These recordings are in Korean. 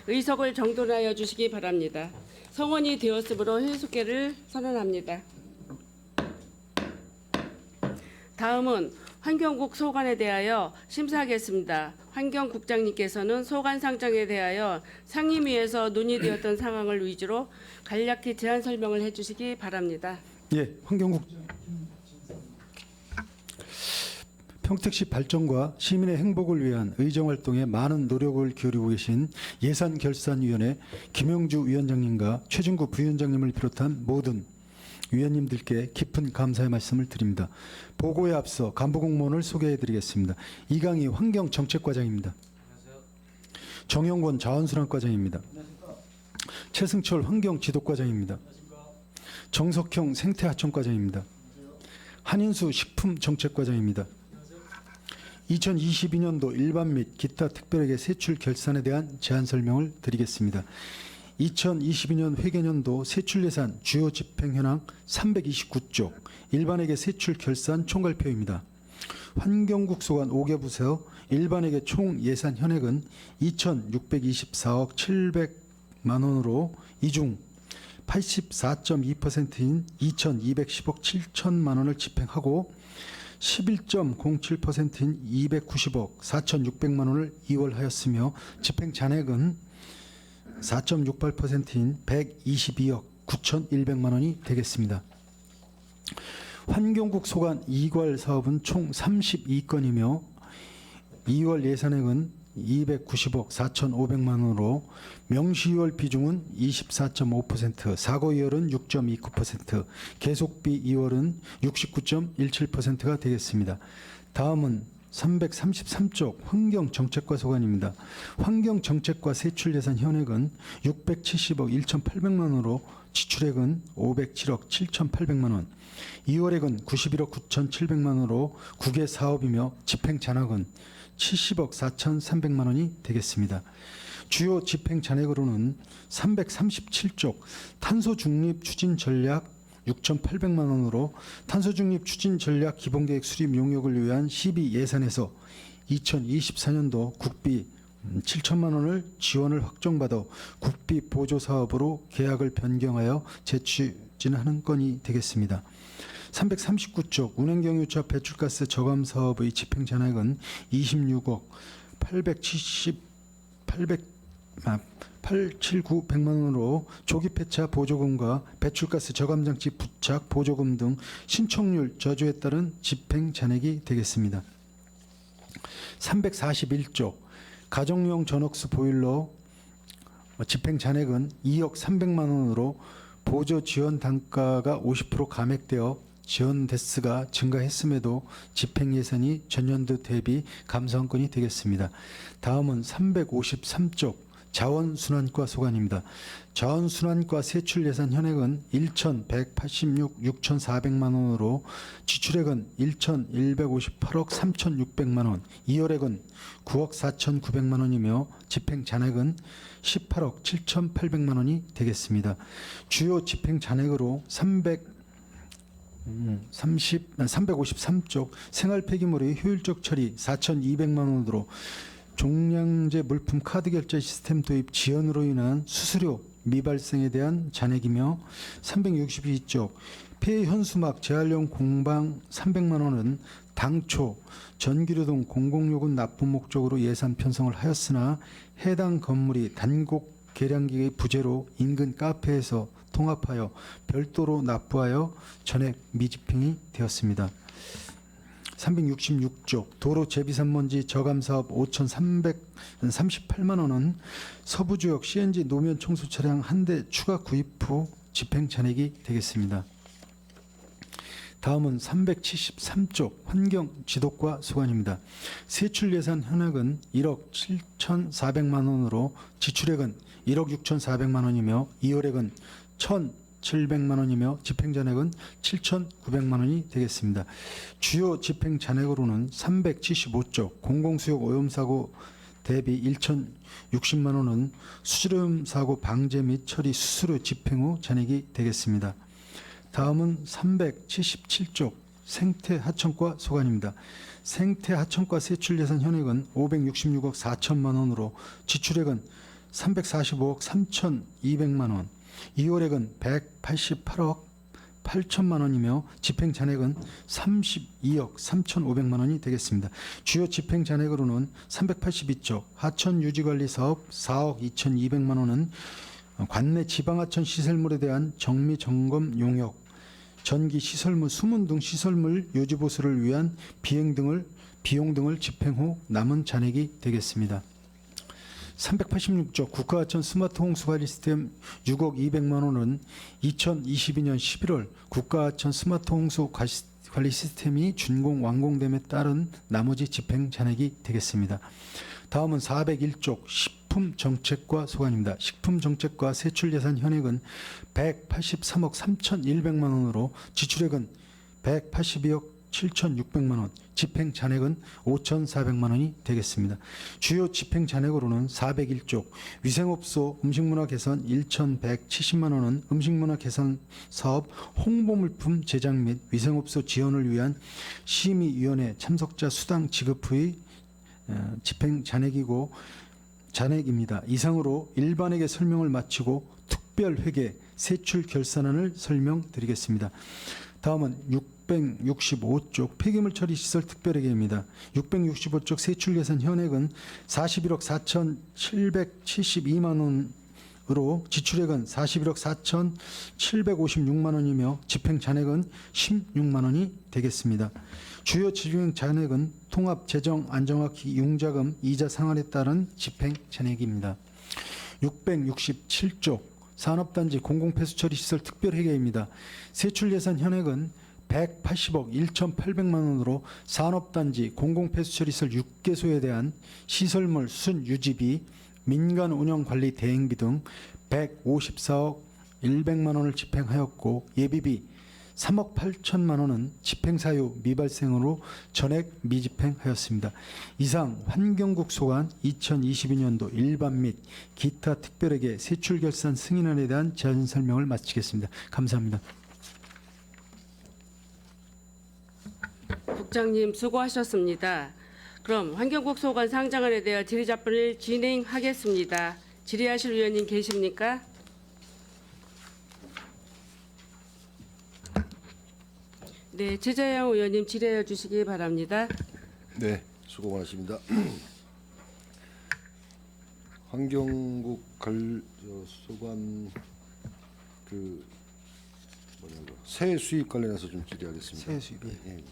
의석을 정돈하여 주시기 바랍니다. 성원이 되었으므로 회수계를 선언합니다. 다음은 환경국 소관에 대하여 심사하겠습니다. 환경국장님께서는 소관 상정에 대하여 상임위에서 논의되었던 상황을 위주로 간략히 제안 설명을 해주시기 바랍니다. 예, 환경국 평택시 발전과 시민의 행복을 위한 의정활동에 많은 노력을 기울이고 계신 예산결산위원회 김영주 위원장님과 최준구 부위원장님을 비롯한 모든 위원님들께 깊은 감사의 말씀을 드립니다. 보고에 앞서 간부공무원을 소개해드리겠습니다. 이강희 환경정책과장입니다. 정영권 자원순환과장입니다. 최승철 환경지도과장입니다. 정석형 생태하천과장입니다. 한인수 식품정책과장입니다. 2022년도 일반 및 기타 특별회계 세출 결산에 대한 제안 설명을 드리겠습니다. 2022년 회계년도 세출 예산 주요 집행 현황 329쪽 일반회계 세출 결산 총괄표입니다. 환경국 소관 5개 부서 일반회계 총 예산 현액은 2,624억 700만 원으로 이 중 84.2%인 2,210억 7천만 원을 집행하고 11.07%인 290억 4,600만 원을 이월하였으며 집행 잔액은 4.68%인 122억 9,100만 원이 되겠습니다. 환경국 소관 이괄 사업은 총 32건이며 2월 예산액은 290억 4,500만 원으로 명시이월 비중은 24.5%, 사고이월은 6.29%, 계속비 2월은 69.17%가 되겠습니다. 다음은 333쪽 환경정책과 소관입니다. 환경정책과 세출 예산 현액은 670억 1,800만 원으로 지출액은 507억 7,800만 원, 이월액은 91억 9,700만 원으로 국외 사업이며 집행 잔액은 70억 4,300만 원이 되겠습니다. 주요 집행 잔액으로는 337쪽 탄소 중립 추진 전략 6,800만 원으로 탄소 중립 추진 전략 기본계획 수립 용역을 위한 시비 예산에서 2024년도 국비 7천만 원을 지원을 확정받아 국비 보조 사업으로 계약을 변경하여 재추진하는 건이 되겠습니다. 339쪽 운행경유차 배출가스 저감 사업의 집행 잔액은 26억 879,100만 원으로 조기 폐차 보조금과 배출가스 저감장치 부착 보조금 등 신청률 저조에 따른 집행 잔액이 되겠습니다. 341쪽 가정용 전억수 보일러 집행 잔액은 2억 300만 원으로 보조 지원 단가가 50% 감액되어 지원 대수가 증가했음에도 집행 예산이 전년도 대비 감소한 건이 되겠습니다. 다음은 353쪽 자원순환과 소관입니다. 자원순환과 세출 예산 현액은 1,186억 6,400만 원으로 지출액은 1,158억 3,600만 원, 이월액은 9억 4,900만 원이며 집행 잔액은 18억 7,800만 원이 되겠습니다. 주요 집행 잔액으로 353쪽 생활 폐기물의 효율적 처리 4,200만 원으로 종량제 물품 카드 결제 시스템 도입 지연으로 인한 수수료 미발생에 대한 잔액이며 362쪽 폐 현수막 재활용 공방 300만 원은 당초 전기료 등 공공요금 납부 목적으로 예산 편성을 하였으나 해당 건물이 단곡 계량기의 부재로 인근 카페에서 통합하여 별도로 납부하여 전액 미집행이 되었습니다. 366쪽 도로 제비산먼지 저감사업 5,338만 원은 서부지역 CNG 노면 청소 차량 한 대 추가 구입 후 집행 잔액이 되겠습니다. 다음은 373쪽 환경지도과 소관입니다. 세출 예산 현액은 1억 7,400만 원으로 지출액은 1억 6,400만 원이며 이월액은 1,700만 원이며 집행 잔액은 7,900만 원이 되겠습니다. 주요 집행 잔액으로는 375쪽 공공수역 오염사고 대비 1,060만 원은 수질오염 사고 방제 및 처리 수수료 집행 후 잔액이 되겠습니다. 다음은 377쪽 생태하천과 소관입니다. 생태하천과 세출 예산 현액은 566억 4천만 원으로 지출액은 345억 3,200만 원, 이월액은 188억 8천만 원이며 집행 잔액은 32억 3,500만 원이 되겠습니다. 주요 집행 잔액으로는 382쪽 하천 유지관리 사업 4억 2,200만 원은 관내 지방하천 시설물에 대한 정미 점검 용역, 전기 시설물, 수문 등 시설물 유지 보수를 위한 비용 등을 집행 후 남은 잔액이 되겠습니다. 386조 국가하천 스마트 홍수 관리 시스템 6억 200만 원은 2022년 11월 국가하천 스마트 홍수 관리 시스템이 준공 완공됨에 따른 나머지 집행 잔액이 되겠습니다. 다음은 401조 식품정책과 소관입니다. 식품정책과 세출예산 현액은 183억 3,100만 원으로 지출액은 182억 7,600만 원, 집행 잔액은 5,400만 원이 되겠습니다. 주요 집행 잔액으로는 401조 위생업소 음식문화 개선 1,170만 원은 음식문화 개선 사업 홍보물품 제작 및 위생업소 지원을 위한 심의위원회 참석자 수당 지급 후의 집행 잔액입니다. 이상으로 일반에게 설명을 마치고 특별회계 세출 결산안을 설명드리겠습니다. 다음은 665쪽 폐기물 처리 시설 특별회계입니다. 665쪽 세출 예산 현액은 41억 4,772만 원으로 지출액은 41억 4,756만 원이며 집행 잔액은 16만 원이 되겠습니다. 주요 집행 잔액은 통합 재정 안정화기 융자금 이자 상환에 따른 집행 잔액입니다. 667쪽 산업단지 공공폐수처리 시설 특별회계입니다. 세출 예산 현액은 180억 1,800만 원으로 산업단지 공공폐수처리시설 6개소에 대한 시설물 수준 유지비, 민간 운영 관리 대행비 등 154억 100만 원을 집행하였고 예비비 3억 8천만 원은 집행사유 미발생으로 전액 미집행하였습니다. 이상 환경국 소관 2022년도 일반 및 기타 특별회계 세출결산 승인안에 대한 제안 설명을 마치겠습니다. 감사합니다. 국장님 수고하셨습니다. 그럼 환경국 소관 상장안에 대한 질의답변을 진행하겠습니다. 질의하실 위원님 계십니까? 네, 최재형 의원님 질의해 주시기 바랍니다. 네, 수고 많으십니다. 환경국 소관 세 수입 관련해서 좀 질의하겠습니다. 세 수입. 예.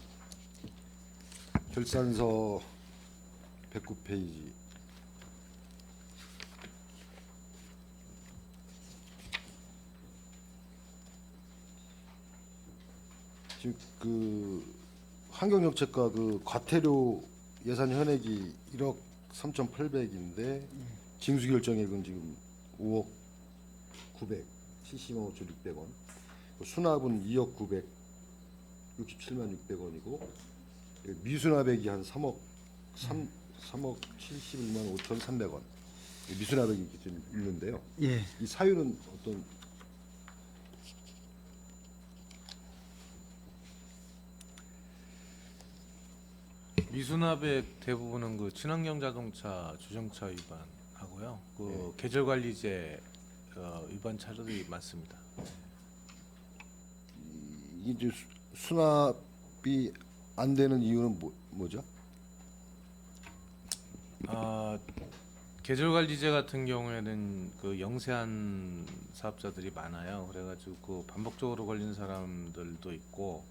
결산서 109페이지. 지금 환경정책과 과태료 예산 현액이 1억 3,800인데 징수 결정액은 지금 5억 970만 5,600원. 수납은 2억 967만 600원이고 미수납액이 한 3억 71만 5,300원. 미수납액이 좀 있는데요. 예. 이 사유는 어떤? 미수납액 대부분은 친환경 자동차 주정차 위반하고요. 계절 관리제 위반 차량들이 많습니다. 이게 이제 수납이 안 되는 이유는 뭐죠? 계절 관리제 같은 경우에는 영세한 사업자들이 많아요. 그래가지고 반복적으로 걸리는 사람들도 있고,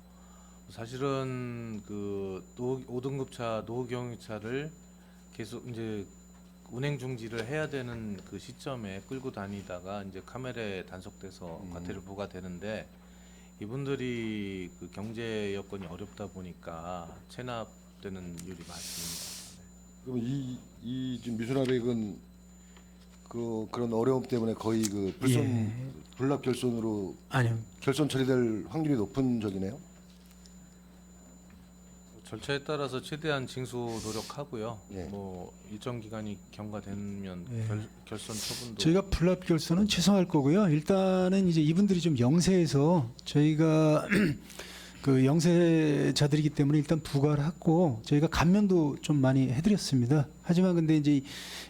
사실은 5등급차 노후경유차를 계속 이제 운행 중지를 해야 되는 그 시점에 끌고 다니다가 이제 카메라에 단속돼서 과태료 부과되는데, 이분들이 경제 여건이 어렵다 보니까 체납되는 율이 많습니다. 그럼 이 지금 미수납액은 그런 어려움 때문에 거의 불납 결손으로 아니요. 결손 처리될 확률이 높은 적이네요. 절차에 따라서 최대한 징수 노력하고요. 예. 일정 기간이 경과되면 예. 결손 처분도. 저희가 불납 결손은 취소할 거고요. 일단은 이제 이분들이 좀 영세해서 저희가 그 영세자들이기 때문에 일단 부과를 하고 저희가 감면도 좀 많이 해드렸습니다. 하지만 근데 이제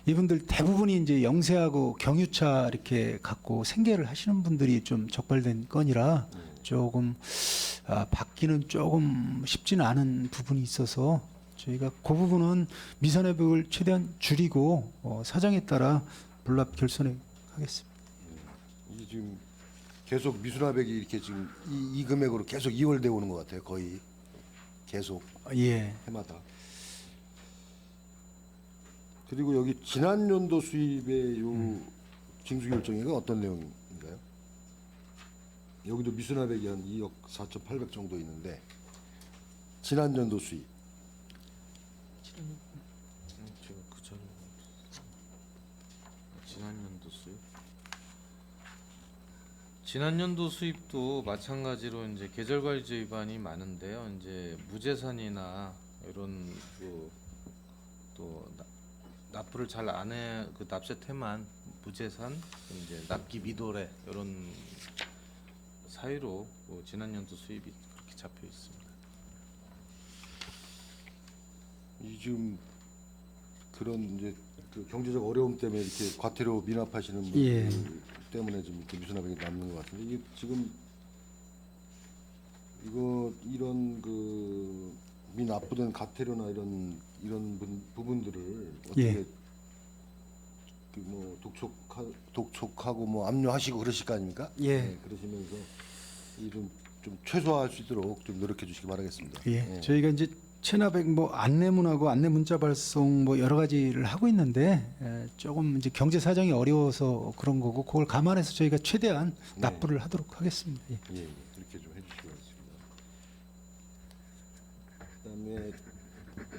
이분들 대부분이 이제 영세하고 경유차 이렇게 갖고 생계를 하시는 분들이 좀 적발된 건이라 조금 받기는 조금 쉽지는 않은 부분이 있어서 저희가 그 부분은 미산회복을 최대한 줄이고 사정에 따라 불납 결손에 하겠습니다. 이게 지금 계속 미수납액이 이렇게 지금 이 금액으로 계속 이월되어 오는 것 같아요. 거의 계속 예. 해마다. 그리고 여기 지난 연도 수입의 요 징수 결정액은 어떤 내용인가요? 여기도 미수납액이 한 2억 4,800 정도 있는데 지난 연도 수입. 제가 그전 지난년도 수입 지난년도 수입도 마찬가지로 이제 계절관리제 위반이 많은데요. 이제 무제산이나 이런 또 납부를 잘 안 해 그 납세태만 무제산 이제 납기 미도래 이런 사유로 지난년도 수입이 그렇게 잡혀 있습니다. 이 지금 그런 이제 그 경제적 어려움 때문에 이렇게 과태료 미납하시는 분들 예. 때문에 좀 이렇게 미수납액이 남는 것 같은데 이게 지금 이거 이런 그 미납부된 과태료나 이런 부분들을 어떻게 예. 그 뭐 독촉하고 뭐 압류하시고 그러실 거 아닙니까? 예. 네, 그러시면서 이좀 최소화할 수 있도록 좀 노력해 주시기 바라겠습니다. 예. 저희가 이제 체납액 뭐 안내문하고 안내 문자 발송 뭐 여러 가지를 하고 있는데 조금 이제 경제 사정이 어려워서 그런 거고 그걸 감안해서 저희가 최대한 네. 납부를 하도록 하겠습니다. 예. 예, 그렇게 좀 해주시기 바랍니다. 그다음에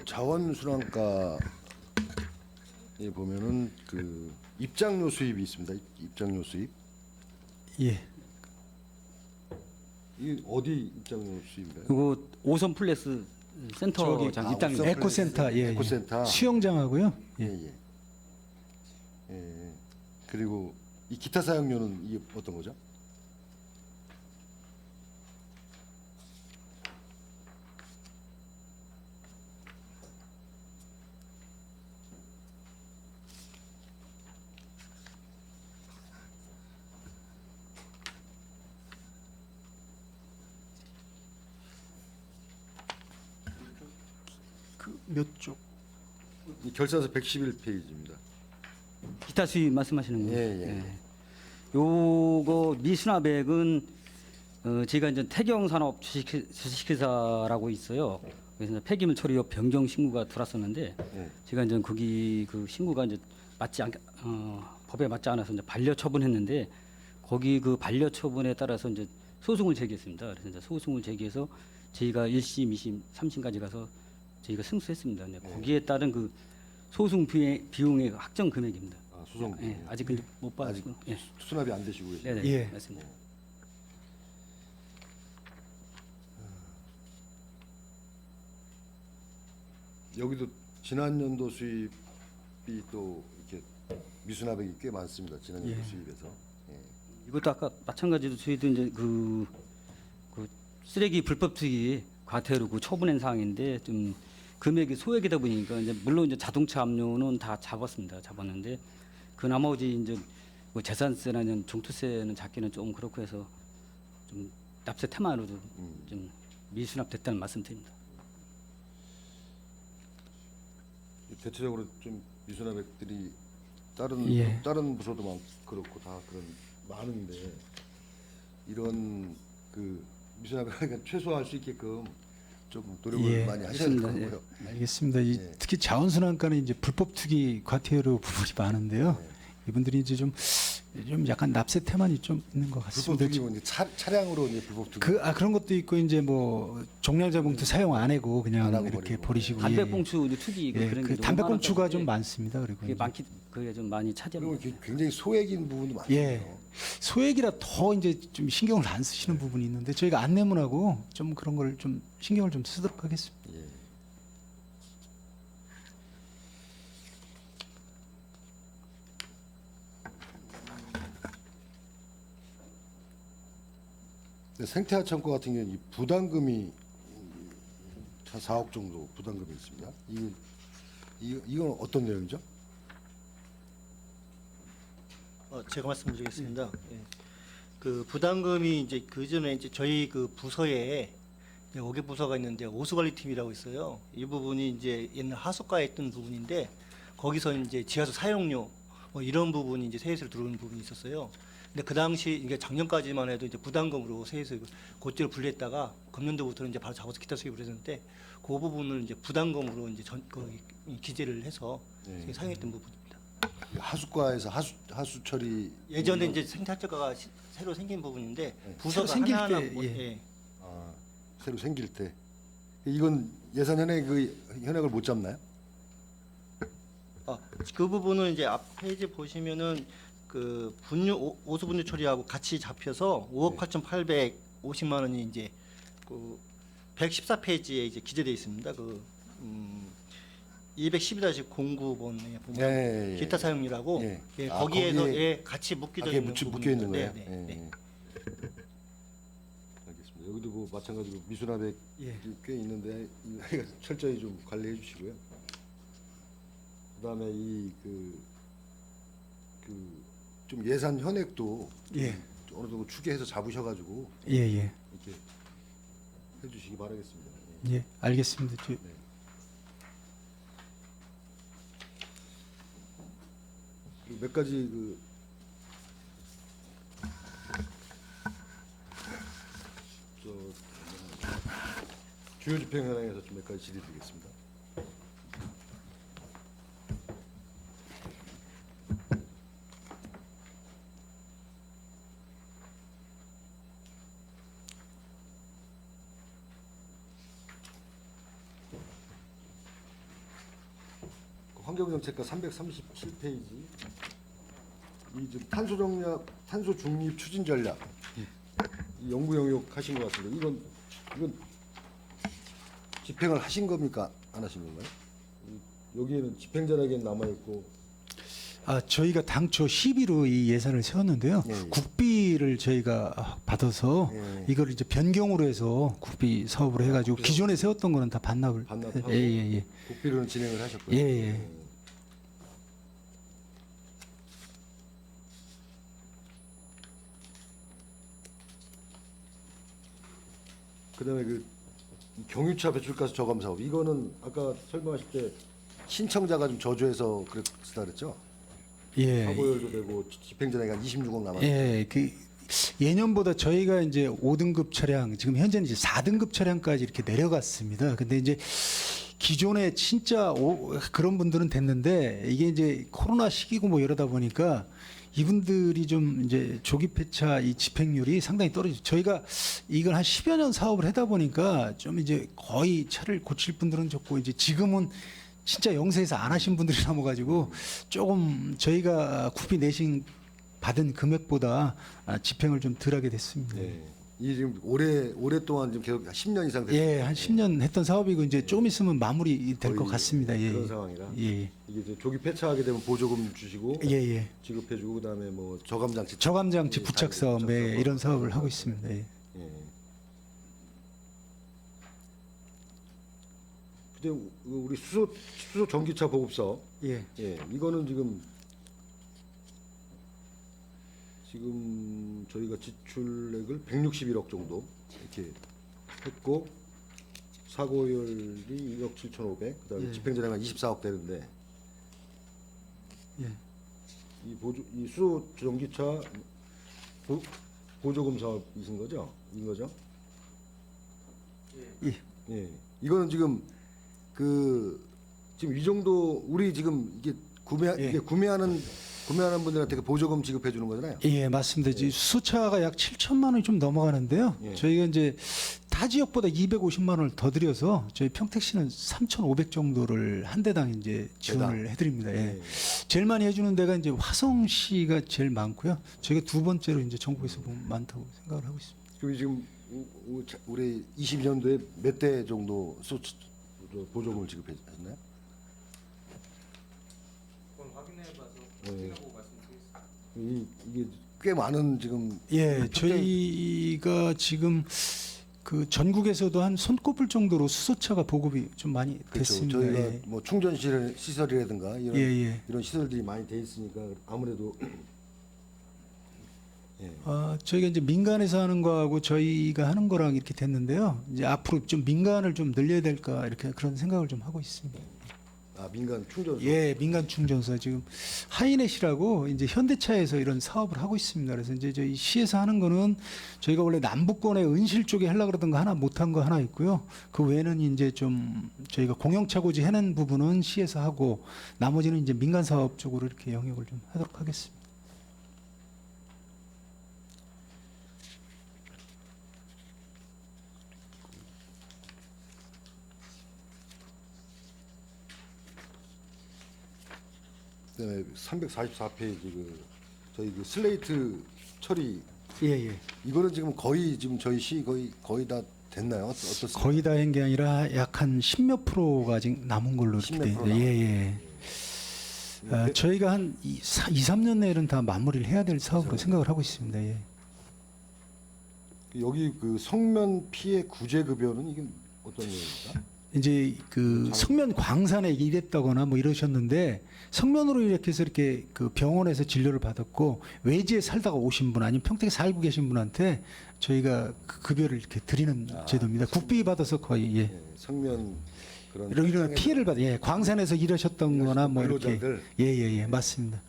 자원순환가에 보면은 그 입장료 수입이 있습니다. 입장료 수입. 예. 이게 어디 입장료 수입인가요? 그리고 오선 플레스 센터장 입장 옥상 에코센터, 예, 에코센터. 수영장하고요. 예, 예. 예. 예. 그리고 이 기타 사용료는 이게 어떤 거죠? 그 몇 쪽? 이 결산서 111페이지입니다. 기타 수입 말씀하시는 거예요. 예, 예. 요거 미수납액은 제가 이제 태경산업 주식회사라고 있어요. 그래서 이제 폐기물 처리업 변경 신고가 들어왔었는데 예. 제가 이제 거기 그 신고가 이제 법에 맞지 않아서 이제 반려 처분했는데 거기 그 반려 처분에 따라서 이제 소송을 제기했습니다. 그래서 이제 소송을 제기해서 저희가 1심, 2심, 3심까지 가서 저희가 승소했습니다. 근데 거기에 따른 그 소송 비용의 확정 금액입니다. 아, 소송. 예, 아직 근데 못 아직 받았고. 예. 수납이 안 되시고 계세요. 네네. 예. 맞습니다. 여기도 지난 연도 수입이 또 이렇게 미수납액이 꽤 많습니다. 지난 연도 예. 수입에서. 예. 이것도 아까 마찬가지로 저희도 이제 그 쓰레기 불법 투기 과태료 그 처분한 사항인데 좀 금액이 소액이다 보니까 이제 물론 이제 자동차 압류는 다 잡았는데 그 나머지 이제 뭐 재산세나 이런 종투세는 잡기는 좀 그렇고 해서 좀 납세 테마로 좀 미수납됐다는 말씀드립니다. 대체적으로 좀 미수납액들이 다른 예. 다른 부서도 많 그렇고 다 그런 많은데 이런 그 미수납액을 최소화할 수 있게끔 좀 노력을 예, 많이 하셔야 될 것 맞습니다. 같고요. 알겠습니다. 예. 특히 자원순환가는 이제 불법 투기 과태료 부분이 많은데요. 네. 이분들이 이제 좀 약간 납세 태만이 좀 있는 것 불법 같습니다. 투기 뭐 이제 차량으로 이제 불법 투기. 그런 것도 있고 이제 뭐 종량제 봉투 사용 안 하고 그냥 안 하고 이렇게 버리고. 버리시고 담배꽁초 이제 투기 예, 그런 그 게 담배꽁초가 좀 많았는데 많습니다. 그리고 그게 이제. 그게 좀 많이 그리고 차지합니다. 굉장히 소액인 부분도 많아요. 예. 소액이라 더 이제 좀 신경을 안 쓰시는 부분이 있는데 저희가 안내문하고 좀 그런 걸 좀 신경을 좀 쓰도록 하겠습니다. 예. 근데 생태하천과 같은 경우는 이 부담금이 4억 정도 부담금이 있습니다. 이건 어떤 내용이죠? 제가 말씀드리겠습니다. 예. 그 부담금이 이제 그 전에 이제 저희 그 부서에 5개 부서가 있는데 오수관리팀이라고 있어요. 이 부분이 이제 옛날 하수과에 있던 부분인데 거기서 이제 지하수 사용료 뭐 이런 부분이 이제 세에서 들어오는 부분이 있었어요. 근데 그 당시 이게 작년까지만 해도 이제 부담금으로 세에서 고지를 분리했다가 금년도부터는 이제 바로 잡아서 기타 수입을 했는데 그 부분을 이제 부담금으로 이제 기재를 해서 네. 사용했던 부분입니다. 하수과에서 하수 처리 예전에 이제 생태학과가 새로 생긴 부분인데 네. 부서가 새로 생길 하나하나 때, 예. 새로 생길 때 이건 예산 현액 현액을 못 잡나요? 그 부분은 이제 앞 페이지 보시면은 그 오수 분류 처리하고 같이 잡혀서 5억 8,850만 원이 이제 그 114페이지에 이제 기재되어 있습니다. 그 212-09번에 보면 예, 예, 기타 사용료라고 예. 예, 아, 거기에서 거기에 예, 같이 묶여져 이게 있는 묶여 있는 거예요. 네, 예, 네, 네. 예. 알겠습니다. 여기도 뭐 마찬가지로 미수납액 예. 꽤 있는데 이거 철저히 좀 관리해 주시고요. 그다음에 좀 예산 현액도 예. 어느 정도 추계해서 잡으셔가지고 예, 예. 이렇게 해주시기 바라겠습니다. 예, 알겠습니다. 그리고 몇 가지 주요 집행 현황에서 좀 몇 가지 질의드리겠습니다. 환경정책과 337페이지 이 지금 탄소 정략, 탄소 중립 추진 전략 이 연구 영역 하신 것 같은데 이건 집행을 하신 겁니까 안 하신 건가요? 여기에는 집행 전략에 남아 있고 저희가 당초 10위로 이 예산을 세웠는데요. 예, 예. 국비를 저희가 받아서 예. 이걸 이제 변경으로 해서 국비 사업으로 해가지고 기존에 세웠던 거는 다 반납을. 반납하고 예. 국비로는 진행을 하셨고요. 예. 그다음에 경유차 배출가스 저감 사업 이거는 아까 설명하실 때 신청자가 좀 저조해서 그랬다 그랬죠? 예. 사고율도 되고 집행 전액이 한 26억 남았어요. 예. 예년보다 저희가 이제 5등급 차량, 지금 현재는 이제 4등급 차량까지 이렇게 내려갔습니다. 근데 이제 기존에 진짜 그런 분들은 됐는데 이게 이제 코로나 시기고 뭐 이러다 보니까 이분들이 좀 이제 조기 폐차 이 집행률이 상당히 떨어지죠. 저희가 이걸 한 10여 년 사업을 하다 보니까 좀 이제 거의 차를 고칠 분들은 적고 이제 지금은 진짜 영세에서 안 하신 분들이 남아가지고 조금 저희가 국비 내신 받은 금액보다 집행을 좀 덜하게 됐습니다. 네. 이 지금 오랫동안 지금 계속 10년 이상 됐어요. 예, 한 10년 했던 사업이고 이제 좀 있으면 마무리 될 것 거의 같습니다. 예. 그런 상황이라. 예. 이게 이제 조기 폐차하게 되면 보조금 주시고 예. 지급해주고 그다음에 뭐 저감 장치 저감 장치 예, 부착 사업 부착 사업. 이런 사업을 하고 있습니다. 예. 예. 근데 우리 수소 전기차 보급 사업 예. 이거는 지금 저희가 지출액을 161억 정도 이렇게 했고 사고율이 2억 7,500 그다음에 예. 집행전액은 24억 되는데 예. 이 수소 전기차 보조금 사업이신 거죠? 인 거죠? 예. 이거는 지금 지금 이 정도 우리 지금 이게 예. 구매하는 분들한테 보조금 지급해 주는 거잖아요. 예, 맞습니다. 이제 수소차가 약 7천만 원이 좀 넘어가는데요. 예. 저희가 이제 타 지역보다 250만 원을 더 드려서 저희 평택시는 3,500 정도를 한 대당 이제 지원을 해드립니다. 예. 제일 많이 해주는 데가 이제 화성시가 제일 많고요. 저희가 두 번째로 이제 전국에서 보면 많다고 생각을 하고 있습니다. 그럼 지금 우리 22년도에 몇 대 정도 보조금을 지급해 주셨나요? 그건 확인해봐서 네. 확인하고 말씀드리겠습니다. 이게 꽤 많은 지금 예, 저희가 지금 그 전국에서도 한 손꼽을 정도로 수소차가 보급이 좀 많이 그렇죠. 됐습니다. 저희가 예. 뭐 충전 시설이라든가 이런 예, 예. 이런 시설들이 많이 돼 있으니까 아무래도 저희가 이제 민간에서 하는 거하고 저희가 하는 거랑 이렇게 됐는데요. 이제 앞으로 좀 민간을 좀 늘려야 될까 이렇게 그런 생각을 좀 하고 있습니다. 민간 충전소. 예, 민간 충전소 지금 하이넷이라고 이제 현대차에서 이런 사업을 하고 있습니다. 그래서 이제 저희 시에서 하는 거는 저희가 원래 남부권의 은실 쪽에 하려 그러던 거 하나 못한 거 하나 있고요. 그 외에는 이제 좀 저희가 공영차고지 해낸 부분은 시에서 하고 나머지는 이제 민간 사업 쪽으로 이렇게 영역을 좀 하도록 하겠습니다. 그다음에 344페이지 저희 그 슬레이트 처리 예, 예. 이거는 지금 거의 지금 저희 시 거의 다 됐나요? 어떻습니까? 거의 다 한 게 아니라 약 한 10몇 프로가 아직 남은 걸로 이렇게 10몇 돼 프로 있는데, 예, 예. 저희가 한 2, 3년 내에는 다 마무리를 해야 될 사업으로 생각을 하고 있습니다. 예. 여기 그 성면 피해 구제 급여는 이게 어떤 내용입니까? 이제 그 성면 광산에 일했다거나 뭐 이러셨는데 성면으로 이렇게 해서 이렇게 그 병원에서 진료를 받았고 외지에 살다가 오신 분 아니면 평택에 살고 계신 분한테 저희가 그 급여를 이렇게 드리는 제도입니다. 국비 받아서 거의 예. 성면 그런 이런 피해를 받아 예. 광산에서 일하셨던 거나 뭐 이렇게 근로자들. 예예예 맞습니다.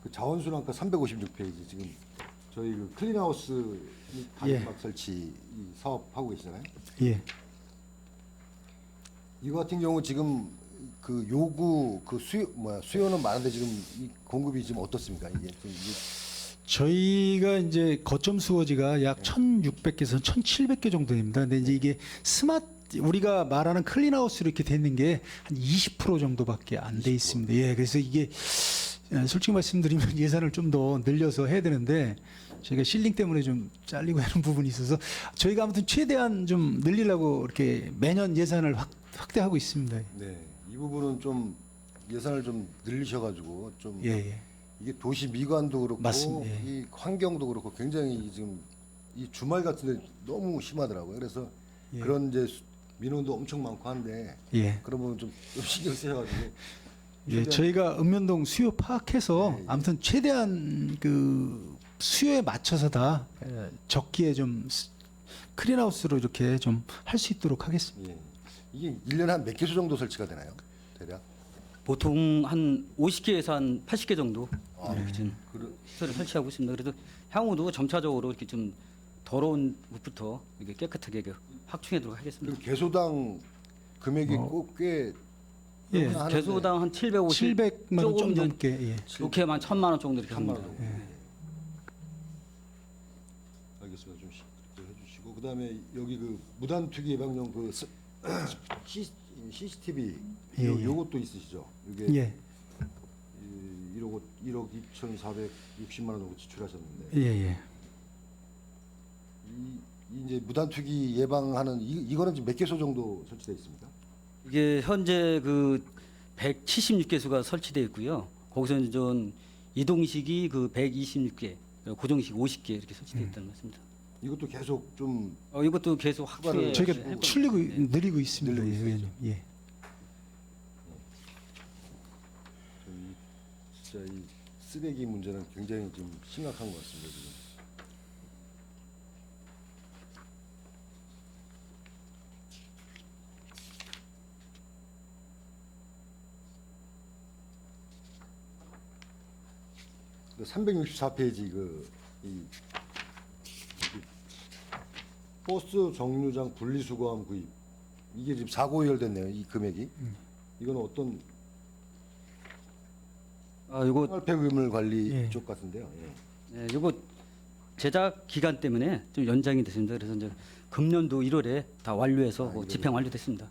그 자원순환과 356페이지 지금 저희 그 클린하우스 단막 설치 이 사업 하고 계시잖아요. 예. 이거 같은 경우 지금 그 요구 그 수요는 많은데 지금 이 공급이 지금 어떻습니까? 이게 좀 저희가 이제 거점 수거지가 약 1,600개에서 1,700개 정도 됩니다. 근데 이제 이게 우리가 말하는 클린하우스로 이렇게 되는 게 한 20% 정도밖에 안 돼 있습니다. 예, 그래서 이게 솔직히 말씀드리면 예산을 좀 더 늘려서 해야 되는데 저희가 실링 때문에 좀 잘리고 하는 부분이 있어서 저희가 아무튼 최대한 좀 늘리려고 이렇게 매년 예산을 확대하고 있습니다. 네, 이 부분은 좀 예산을 좀 늘리셔가지고 좀 예, 예. 이게 도시 미관도 그렇고 맞습니다. 예. 이 환경도 그렇고 굉장히 지금 이 주말 같은데 너무 심하더라고요. 그래서 예. 그런 이제 민원도 엄청 많고 한데 예. 그런 부분 좀 신경 쓰셔가지고 예, 저희가 읍면동 수요 파악해서 예, 예. 아무튼 최대한 그 수요에 맞춰서 다 적기에 좀 클린하우스로 이렇게 좀 할 수 있도록 하겠습니다. 예. 이게 1년에 한 몇 개소 정도 설치가 되나요? 대략? 보통 한 50개에서 한 80개 정도 아, 이렇게 좀 그래. 시설을 설치하고 있습니다. 그래도 향후도 점차적으로 이렇게 좀 더러운 곳부터 이렇게 깨끗하게 확충해도록 하겠습니다. 그럼 개소당 금액이 꼭꽤 예. 개소당 한 750, 700만 원 좀 조금 전- 넘게. 예. 좋게만 1,000만 원 정도 이렇게 3만 합니다. 원. 알겠습니다. 좀 그렇게 해주시고 그다음에 여기 그 무단 투기 예방용 그 CCTV 예, 예. 요것도 있으시죠? 이게 예. 1억 2,460만 원 정도 지출하셨는데 예, 예. 이 이제 무단 투기 예방하는 이거는 지금 몇 개소 정도 설치되어 있습니까? 이게 현재 그 176개소가 설치되어 있고요. 거기서 이제 좀 이동식이 그 126개, 고정식 50개 이렇게 설치되어 있다는 말씀입니다. 이것도 계속 좀 이것도 계속 확충해 저희가 해보고 늘리고 있습니다. 늘리고 예, 있어요. 의원님. 예. 진짜 이 쓰레기 문제는 굉장히 좀 심각한 것 같습니다. 지금. 그 364페이지 이 버스 정류장 분리수거함 구입 이게 지금 사고 의결됐네요. 이 금액이 이건 어떤 이거 생활폐기물 관리 예. 쪽 같은데요. 예. 이거 제작 기간 때문에 좀 연장이 됐습니다. 그래서 이제 금년도 1월에 다 완료해서 뭐 집행 완료됐습니다.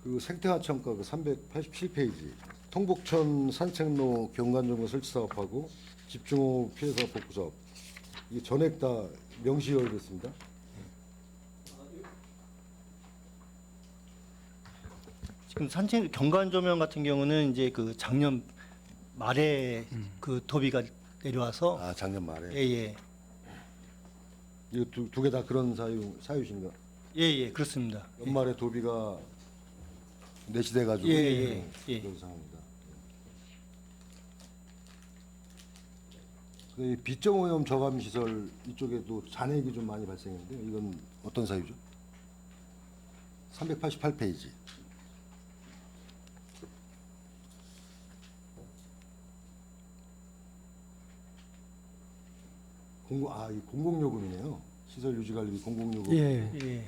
그 생태하천가 그 387페이지 통북천 산책로 경관정보 설치 사업하고 집중호우 피해사 복구 사업 이게 전액 다 명시효됐습니다. 지금 산책 경관 조명 같은 경우는 이제 그 작년 말에 그 도비가 내려와서 아 작년 말에 예예 이거 두 개 다 그런 사유신가? 예예 그렇습니다. 연말에 도비가 내시돼가지고 예. 그런 상황입니다. 이 비점오염 저감 시설 이쪽에도 잔액이 좀 많이 발생했는데 이건 어떤 사유죠? 388페이지. 이 공공요금이네요. 시설 유지관리비 공공요금. 예. 예.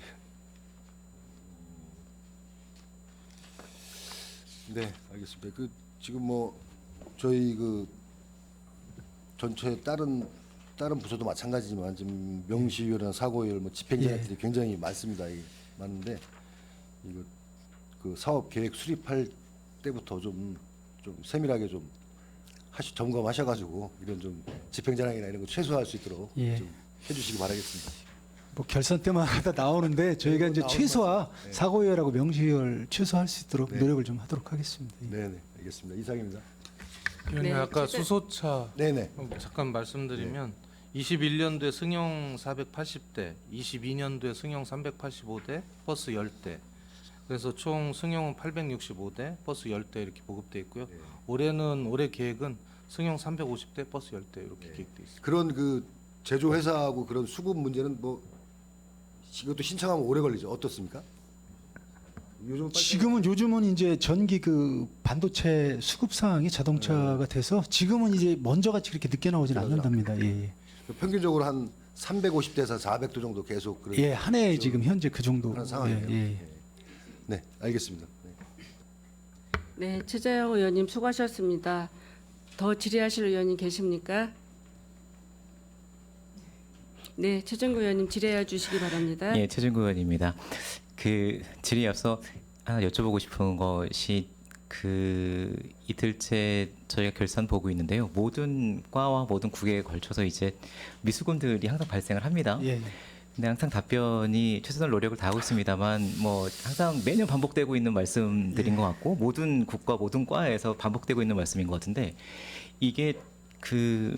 네, 알겠습니다. 그 지금 뭐 저희 그 전체 다른 부서도 마찬가지지만 지금 명시효율이나 사고율, 뭐 집행자들이 굉장히 많습니다. 많은데 이거 그 사업 계획 수립할 때부터 좀 세밀하게 좀 점검하셔가지고 이런 좀 집행자랑이나 이런 거 최소화할 수 있도록 예. 좀 해주시기 바라겠습니다. 뭐 결산 때마다 나오는데 저희가 이제 나오는 최소화 것 같아요. 사고율하고 명시율 최소화할 수 있도록 네. 노력을 좀 하도록 하겠습니다. 예. 네네, 알겠습니다. 이상입니다. 위원님 네, 아까 최대- 수소차 네네. 잠깐 말씀드리면 21년도에 승용 480대, 22년도에 승용 385대, 버스 10대. 그래서 총 승용은 865대, 버스 10대 이렇게 보급돼 있고요. 올해 계획은 승용 350대, 버스 10대 이렇게 계획돼 있습니다. 그런 그 제조 회사하고 그런 수급 문제는 뭐 이것도 신청하면 오래 걸리죠. 어떻습니까? 요즘은 이제 전기 그 반도체 수급 상황이 자동차가 돼서 지금은 이제 먼저 같이 그렇게 늦게 나오진 않는답니다. 예. 평균적으로 한 350대에서 400도 정도 계속 그런 예, 한 해 지금 현재 그 정도. 하는 상황이에요. 예, 예. 네, 알겠습니다. 네. 네, 최재형 의원님 수고하셨습니다. 더 질의하실 의원님 계십니까? 네, 최정구 의원님 질의해 주시기 바랍니다. 예, 최준구 의원입니다. 그 질의에 앞서 하나 여쭤보고 싶은 것이 그 이틀째 저희가 결산 보고 있는데요. 모든 과와 모든 국에 걸쳐서 이제 미수금들이 항상 발생을 합니다. 예. 근데 항상 답변이 최선의 노력을 다하고 있습니다만 뭐 항상 매년 반복되고 있는 말씀들인 것 같고 모든 국과 모든 과에서 반복되고 있는 말씀인 것 같은데 이게 그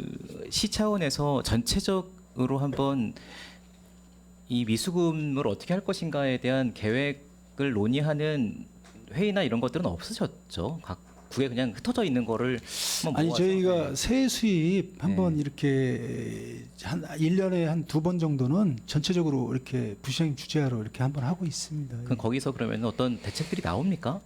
시 차원에서 전체적으로 한번 이 미수금을 어떻게 할 것인가에 대한 계획을 논의하는 회의나 이런 것들은 없으셨죠? 각 국에 그냥 흩어져 있는 거를 한번 아니 모아서. 저희가 세액 수입 한번 네. 이렇게 한 1년에 한 2번 정도는 전체적으로 이렇게 부시장 주재하러 이렇게 한번 하고 있습니다. 그럼 거기서 그러면 어떤 대책들이 나옵니까?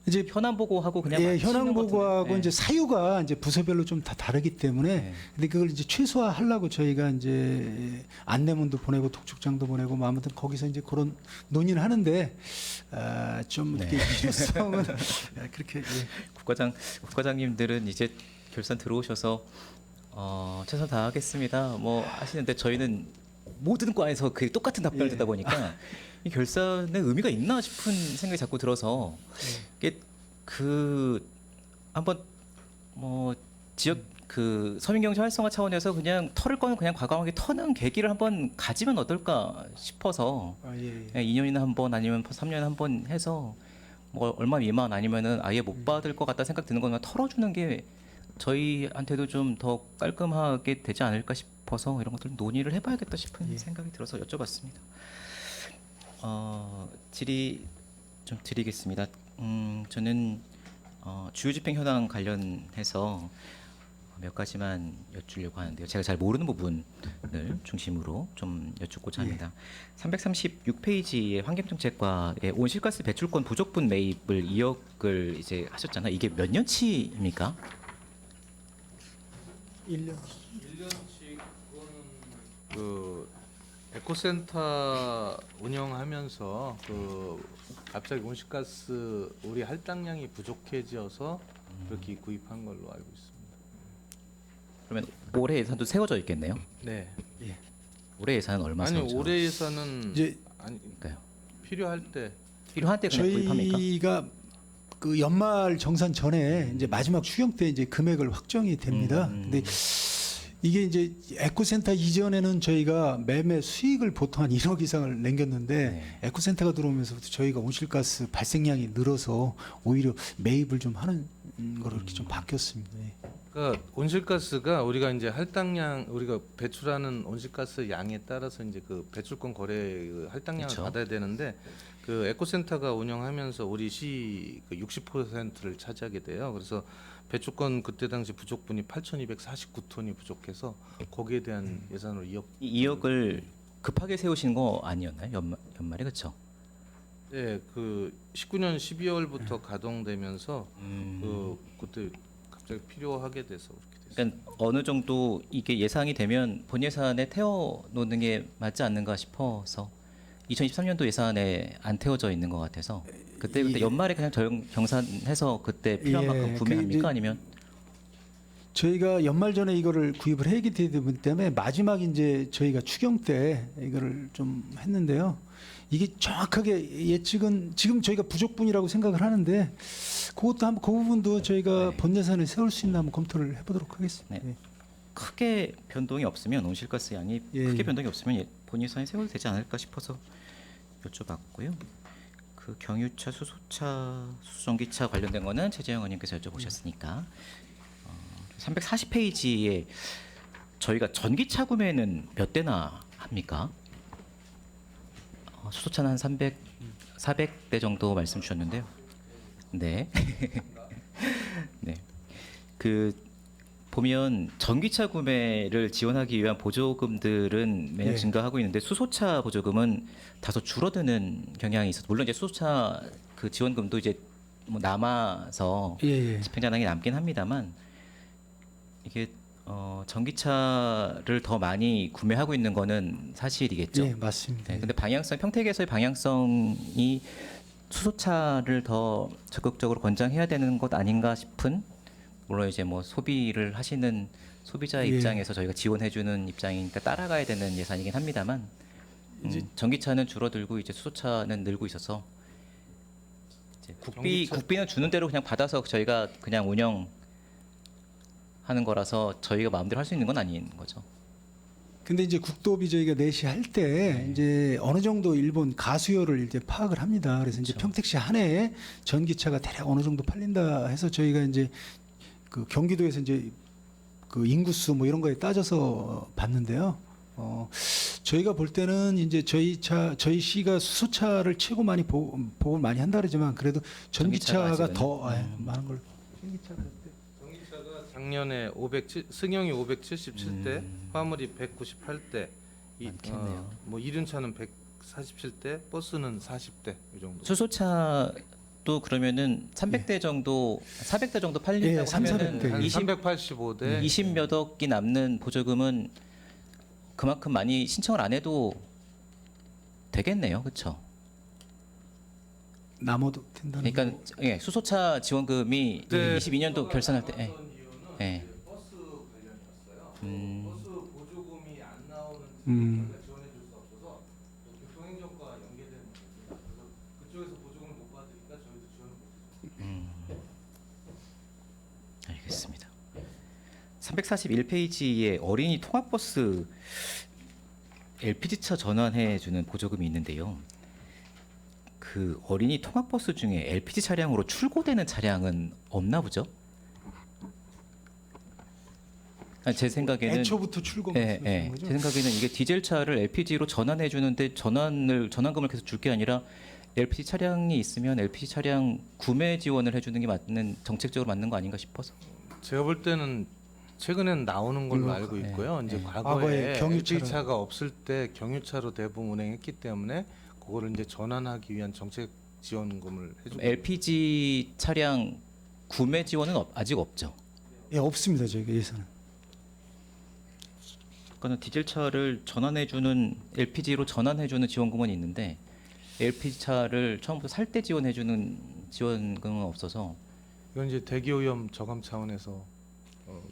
이제 현안 보고하고 그냥 예, 맞추는 현황 것 보고하고 같은데. 이제 사유가 이제 부서별로 좀 다 다르기 때문에 네. 근데 그걸 이제 최소화하려고 저희가 이제 안내문도 보내고 독촉장도 보내고 뭐 아무튼 거기서 이제 그런 논의를 하는데 좀 네. 이렇게 필요성은 그렇게 예. 국과장님들은 이제 결산 들어오셔서 최선 다하겠습니다. 뭐 하시는데 저희는 모든 과에서 그 똑같은 답변을 예. 듣다 보니까 이 결산의 의미가 있나 싶은 생각이 자꾸 들어서 이게 그 한번 뭐 지역 그 서민경제 활성화 차원에서 그냥 털을 거는 그냥 과감하게 터는 계기를 한번 가지면 어떨까 싶어서 예. 2년이나 한 번 아니면 3년에 한 번 해서 뭐 얼마 미만 아니면은 아예 못 받을 것 같다 생각 드는 거면 털어주는 게 저희한테도 좀 더 깔끔하게 되지 않을까 싶어서 이런 것들 논의를 해봐야겠다 싶은 생각이 들어서 여쭤봤습니다. 질의 좀 드리겠습니다. 저는 주요집행 현황 관련해서 몇 가지만 여쭈려고 하는데요. 제가 잘 모르는 부분을 중심으로 좀 여쭙고자 합니다. 336페이지의 환경정책과의 온실가스 배출권 부족분 매입을 2억을 이제 하셨잖아요. 이게 몇 년치입니까? 1년. 그 에코센터 운영하면서 그 갑자기 온실가스 우리 할당량이 부족해져서 그렇게 구입한 걸로 알고 있습니다. 그러면 올해 예산도 세워져 있겠네요. 네. 올해 예산은 얼마 아니 세워져? 올해 예산은 이제 아니 있을까요? 필요할 때 필요한 때 그냥 구입합니까? 저희가 그 연말 정산 전에 이제 마지막 추경 때 이제 금액을 확정이 됩니다. 근데 이게 이제 에코센터 이전에는 저희가 매매 수익을 보통 한 1억 이상을 남겼는데 네. 에코센터가 들어오면서부터 저희가 온실가스 발생량이 늘어서 오히려 매입을 좀 하는 거로 이렇게 좀 바뀌었습니다. 예. 그러니까 온실가스가 우리가 이제 할당량 우리가 배출하는 온실가스 양에 따라서 이제 그 배출권 거래 그 할당량을 그쵸. 받아야 되는데 그 에코센터가 운영하면서 우리 시 60%를 차지하게 돼요. 그래서 배출권 그때 당시 부족분이 8,249톤이 부족해서 거기에 대한 예산으로 2억. 이 2억을 급하게 세우신 거 아니었나요? 연말에 그렇죠? 네, 그 19년 12월부터 가동되면서 그때 갑자기 필요하게 돼서 그렇게 됐어요. 그러니까 어느 정도 이게 예상이 되면 본 예산에 태워 놓는 게 맞지 않는가 싶어서 2023년도 예산에 안 태워져 있는 것 같아서 그때 연말에 그냥 경산해서 그때 필요한 예, 만큼 구매합니까? 이제 아니면 저희가 연말 전에 이거를 구입을 하기 때문에 마지막 이제 저희가 추경 때 이거를 좀 했는데요. 이게 정확하게 예측은 지금 저희가 부족분이라고 생각을 하는데 그것도 한번 그 부분도 저희가 본 예산을 세울 수 있나 한번 검토를 해보도록 하겠습니다. 네. 예. 크게 변동이 없으면 온실가스 양이 예, 크게 예. 변동이 없으면 본 예산에 세워도 되지 않을까 싶어서 여쭤봤고요. 그 경유차, 수소차, 수전기차 관련된 거는 최재형 의원님께서 여쭤보셨으니까 340페이지에 저희가 전기차 구매는 몇 대나 합니까? 수소차는 한 400대 정도 말씀 주셨는데요. 네. 네. 그 보면 전기차 구매를 지원하기 위한 보조금들은 매년 예. 증가하고 있는데 수소차 보조금은 다소 줄어드는 경향이 있어서 물론 이제 수소차 그 지원금도 이제 뭐 남아서 예, 예. 집행자당이 남긴 합니다만 이게 전기차를 더 많이 구매하고 있는 거는 사실이겠죠. 예, 맞습니다. 네, 근데 방향성 평택에서의 방향성이 수소차를 더 적극적으로 권장해야 되는 것 아닌가 싶은 물론 이제 뭐 소비를 하시는 소비자의 예. 입장에서 저희가 지원해주는 입장이니까 따라가야 되는 예산이긴 합니다만 이제 전기차는 줄어들고 이제 수소차는 늘고 있어서 이제 국비는 주는 대로 그냥 받아서 저희가 그냥 운영하는 거라서 저희가 마음대로 할 수 있는 건 아닌 거죠. 근데 이제 국도비 저희가 내시할 때 이제 어느 정도 일본 가수요를 이제 파악을 합니다. 그래서 이제 평택시 한 해에 전기차가 대략 어느 정도 팔린다 해서 저희가 이제 그 경기도에서 이제 그 인구수 뭐 이런 거에 따져서 봤는데요. 저희가 볼 때는 이제 저희 시가 수소차를 최고 많이 보급을 많이 한다 그러지만 그래도 전기차가 전기차가 더 많은 걸로. 전기차가 전기차가 작년에 승용이 577대, 화물이 198대, 많겠네요. 뭐 이륜차는 147대, 버스는 40대 이 정도. 수소차도 그러면은 300대 정도, 400대 정도 팔린다고 예, 300, 하면은 400대. 한 20, 385대. 20몇 억이 남는 보조금은 그만큼 많이 신청을 안 해도 되겠네요, 그렇죠? 남아도 된다는. 그러니까 예, 수소차 지원금이 네. 22년도 결산할 때, 예. 예. 버스 관련이었어요. 음. 버스 보조금이 안 나오는 음. 지원해 줄 수 없어서 교통행정과 연계되는 문제입니다. 그래서 그쪽에서 보조금을 못 받으니까 저희도 지원을 못 해요. 알겠습니다. 341페이지에 어린이 통학버스 LPG차 전환해주는 보조금이 있는데요. 그 어린이 통학버스 중에 LPG 차량으로 출고되는 차량은 없나 보죠? 아니, 제 생각에는 애초부터 출고 예, 말씀하시는 예. 거죠? 제 생각에는 이게 디젤차를 LPG로 전환해 주는데 전환금을 계속 줄 게 아니라 LPG 차량이 있으면 LPG 차량 구매 지원을 해주는 게 맞는 정책적으로 맞는 거 아닌가 싶어서. 제가 볼 때는 최근엔 나오는 걸로 이거, 알고 네, 있고요. 이제 네. 과거에 과거에 경유차로. LPG차가 없을 때 경유차로 대부분 운행했기 때문에 그거를 이제 전환하기 위한 정책 지원금을 해주고 LPG 차량 구매 지원은 아직 없죠. 예, 없습니다 저희가 예산은. 그러니까 디젤차를 전환해주는 LPG로 전환해주는 지원금은 있는데 LPG 차를 처음부터 살 때 지원해주는 지원금은 없어서 이건 이제 대기오염 저감 차원에서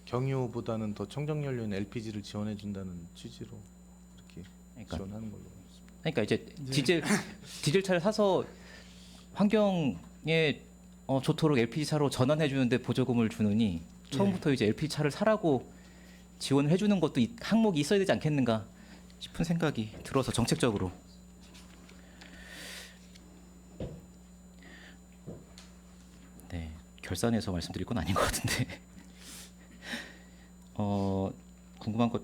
경유보다는 더 청정연료인 LPG를 지원해 준다는 취지로 이렇게 그러니까, 지원하는 걸로. 그러니까 이제 디젤차를 사서 환경에 좋도록 LPG 차로 전환해 주는데 보조금을 주느니 처음부터 이제 LPG 차를 사라고 지원을 해주는 것도 이 항목이 있어야 되지 않겠는가 싶은 생각이 들어서 정책적으로. 네, 결산해서 말씀드릴 건 아닌 것 같은데 궁금한 것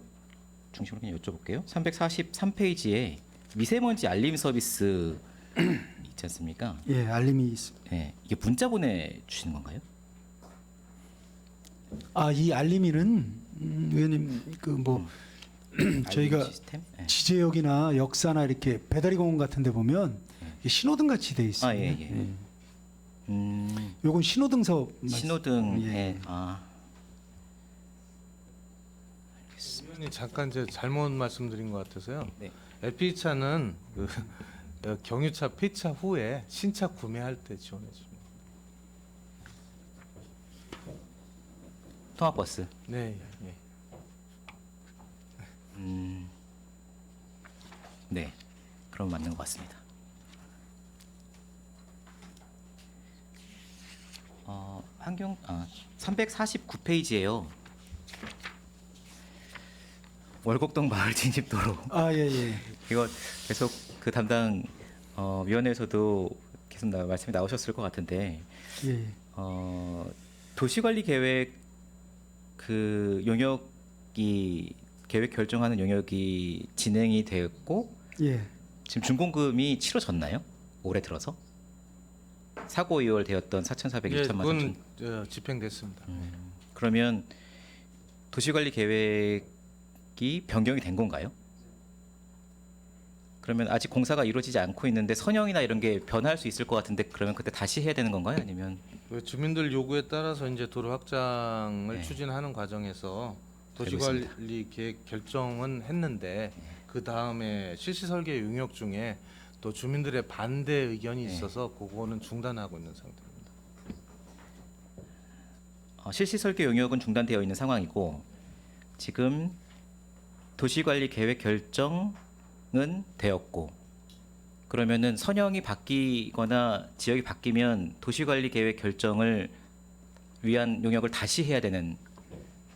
중심으로 그냥 여쭤볼게요. 343페이지에 미세먼지 알림 서비스 있지 않습니까? 예, 알림이 있습니다. 네, 이게 문자 보내주시는 건가요? 이 알림이는 의원님 저희가 알림 시스템? 네. 지제역이나 역사나 이렇게 배달이 공원 같은 데 보면 이게 신호등 같이 돼 있어요. 예, 예. 요건 신호등서 신호등. 예. 예. 의원님 잠깐 이제 잘못 말씀드린 것 같아서요. 네. LPG 차는 그 경유차 폐차 후에 신차 구매할 때 지원해 줍니다. 통합버스. 네, 예. 네, 그럼 맞는 것 같습니다. 349페이지예요. 월곡동 마을 진입도로. 예. 이거 계속 그 담당 위원회에서도 계속 말씀이 나오셨을 것 같은데 예. 도시관리 계획 그 용역이 계획 결정하는 용역이 진행이 되었고 예. 지금 준공금이 치러졌나요? 올해 들어서 사고 이월 되었던 4,400, 예, 2천만 그건 3천. 집행됐습니다. 그러면 도시관리 계획이 변경이 된 건가요? 그러면 아직 공사가 이루어지지 않고 있는데 선형이나 이런 게 변할 수 있을 것 같은데 그러면 그때 다시 해야 되는 건가요? 아니면 그 주민들 요구에 따라서 이제 도로 확장을 네. 추진하는 과정에서 알고 도시관리 계획 결정은 했는데 그 다음에 실시 설계 용역 중에 또 주민들의 반대 의견이 네. 있어서 그거는 중단하고 있는 상태입니다. 실시 설계 용역은 중단되어 있는 상황이고 지금 도시관리 계획 결정은 되었고 그러면은 선형이 바뀌거나 지역이 바뀌면 도시관리 계획 결정을 위한 용역을 다시 해야 되는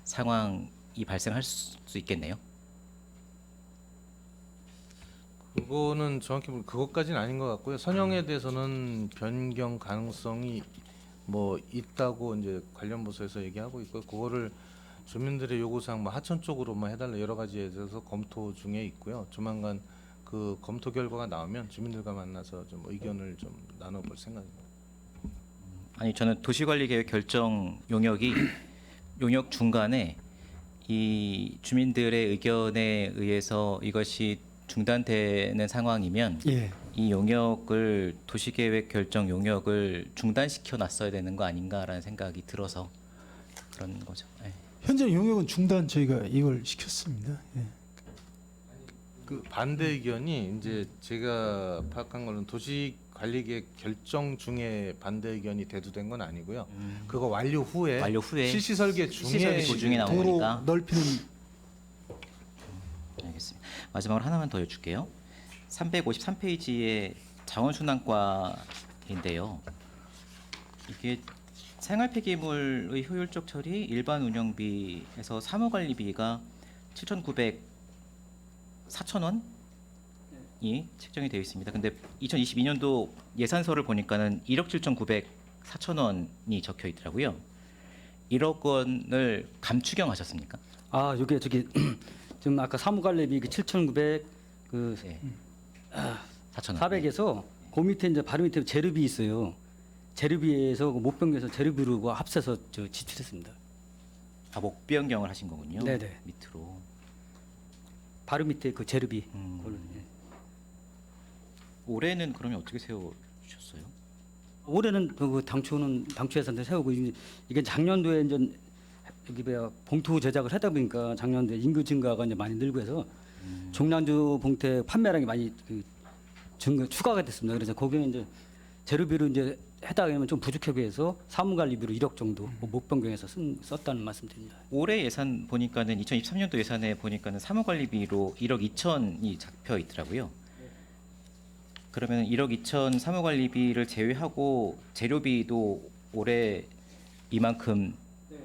상황이 발생할 수 있겠네요. 그거는 정확히 보면 그것까지는 아닌 것 같고요. 선형에 대해서는 변경 가능성이 뭐 있다고 이제 관련 부서에서 얘기하고 있고 그거를 주민들의 요구사항 뭐 하천 쪽으로만 해달라 여러 가지에 대해서 검토 중에 있고요. 조만간 그 검토 결과가 나오면 주민들과 만나서 좀 의견을 좀 나눠볼 생각입니다. 아니 저는 도시관리 계획 결정 용역이 용역 중간에 이 주민들의 의견에 의해서 이것이 중단되는 상황이면 예. 이 용역을 도시계획 결정 용역을 중단시켜 놨어야 되는 거 아닌가라는 생각이 들어서 그런 거죠. 예. 현재 용역은 중단 저희가 이걸 시켰습니다. 예. 그 반대 의견이 이제 제가 파악한 거는 도시관리계획 결정 중에 반대 의견이 대두된 건 아니고요. 그거 완료 후에 완료 후에 실시 설계 중에 실시 설계 도중에 나온 도로 거니까. 넓히는 알겠습니다. 마지막으로 하나만 더 여쭐게요. 353페이지에 자원순환과인데요. 이게 생활폐기물의 효율적 처리, 일반 운영비에서 사무관리비가 4,000원이 책정이 되어 있습니다. 근데 2022년도 예산서를 보니까는 1억 7,904천 원이 적혀 있더라고요. 1억 원을 감추경하셨습니까? 요게 저기 지금 아까 사무관리비 그 7,900 그 네. 4,000원. 400에서 그 밑에 이제 바로 밑에 재료비 있어요. 재료비에서 그 못병에서 재료비로 그 합쳐서 저 지출했습니다. 목변경을 하신 거군요. 네네. 밑으로. 바로 밑에 그 재료비. 음. 그걸, 예. 올해는 그러면 어떻게 세워 주셨어요? 올해는 그 당초 예산대 세우고 이게 작년도에 이제 여기 뭐야 봉투 제작을 하다 보니까 작년도에 인구 증가가 이제 많이 늘고 해서 종량주 봉투 판매량이 많이 그 추가가 됐습니다. 그래서 거기는 이제 재료비로 이제 해당하면 좀 부족하게 해서 사무관리비로 1억 정도 못 변경해서 썼다는 말씀드립니다. 올해 예산 보니까는 2023년도 예산에 보니까는 사무관리비로 1억 2천이 잡혀 있더라고요. 그러면 1억 2천 사무관리비를 제외하고 재료비도 올해 이만큼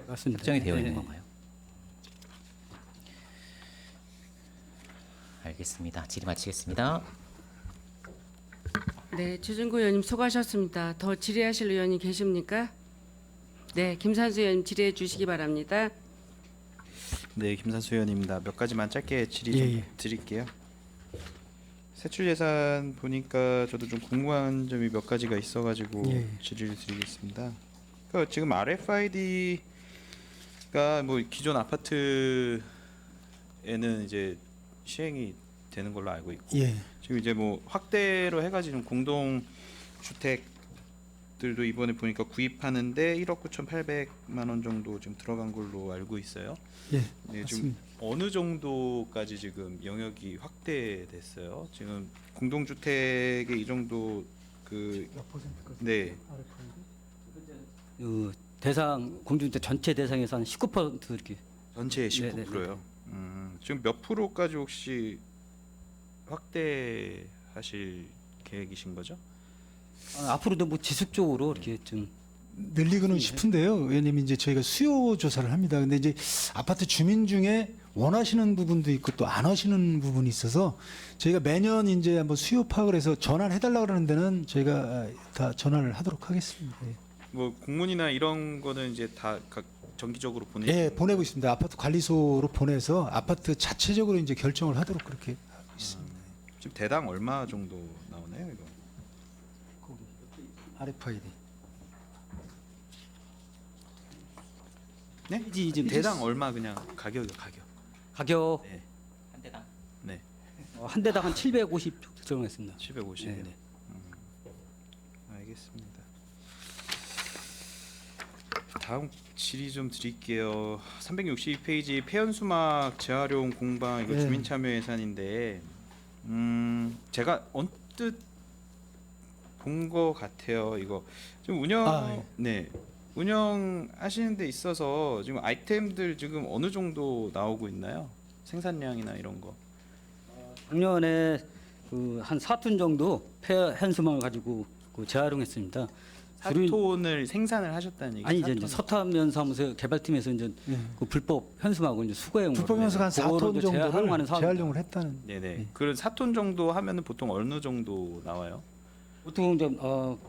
맞습니다. 책정이 되어 있는 네. 건가요? 알겠습니다. 질의 마치겠습니다. 네, 주진구 의원님 수고하셨습니다. 더 질의하실 의원이 계십니까? 네, 김산수 의원님 질의해 주시기 바랍니다. 네, 김산수 의원입니다. 몇 가지만 짧게 질의 좀 예. 드릴게요. 세출 예산 보니까 저도 좀 궁금한 점이 몇 가지가 있어가지고 예. 질의를 드리겠습니다. 그러니까 지금 RFID가 뭐 기존 아파트에는 이제 시행이 되는 걸로 알고 있고 예. 지금 이제 뭐 확대로 해가지고 공동 주택들도 이번에 보니까 구입하는데 1억 9,800만 원 정도 지금 들어간 걸로 알고 있어요. 예. 네, 지금 맞습니다. 어느 정도까지 지금 영역이 확대됐어요? 지금 공동주택의 이 정도 그 네, 그 대상 공중주택 전체 대상에서 한 19% 이렇게 전체의 네, 네, 19%요. 지금 몇 프로까지 혹시 확대하실 계획이신 거죠? 앞으로도 뭐 지속적으로 이렇게 좀 늘리고는 싶은데요. 왜냐면 이제 저희가 수요 조사를 합니다. 근데 이제 아파트 주민 중에 원하시는 부분도 있고 또 안 하시는 부분이 있어서 저희가 매년 이제 한번 수요 파악을 해서 전환해 달라고 그러는 데는 저희가 다 전환을 하도록 하겠습니다. 예. 뭐 공문이나 이런 거는 이제 다 각 정기적으로 예, 보내시는 보내고 있습니다. 아파트 관리소로 보내서 아파트 자체적으로 이제 결정을 하도록 그렇게 하고 있습니다. 지금 대당 얼마 정도 나오나요, 이거? RFID. 네? 지금 대당 얼마 그냥 가격이요, 가격. 가격 네. 한 대당. 네. 한 대당 한 750 정했습니다. 750. 네, 네. 알겠습니다. 다음 질의 좀 드릴게요. 362페이지 폐연수막 재활용 공방 이거 네. 주민참여 예산인데 제가 언뜻 본 거 같아요. 이거 지금 운영 아, 네 운영하시는 데 있어서 지금 아이템들 지금 어느 정도 나오고 있나요? 생산량이나 이런 거. 작년에 그 한 4톤 정도 폐현수막을 가지고 그 재활용했습니다. 주로 4톤을 생산을 하셨다는 얘기. 아니 이제 서탄면사무소 개발팀에서 이제 예. 그 불법 현수막을 이제 수거해 불법 현수가 한 4톤 정도를 재활용하는 사업입니다. 재활용을 했다는. 네네. 예. 그런 4톤 정도 하면은 보통 어느 정도 나와요? 보통 이제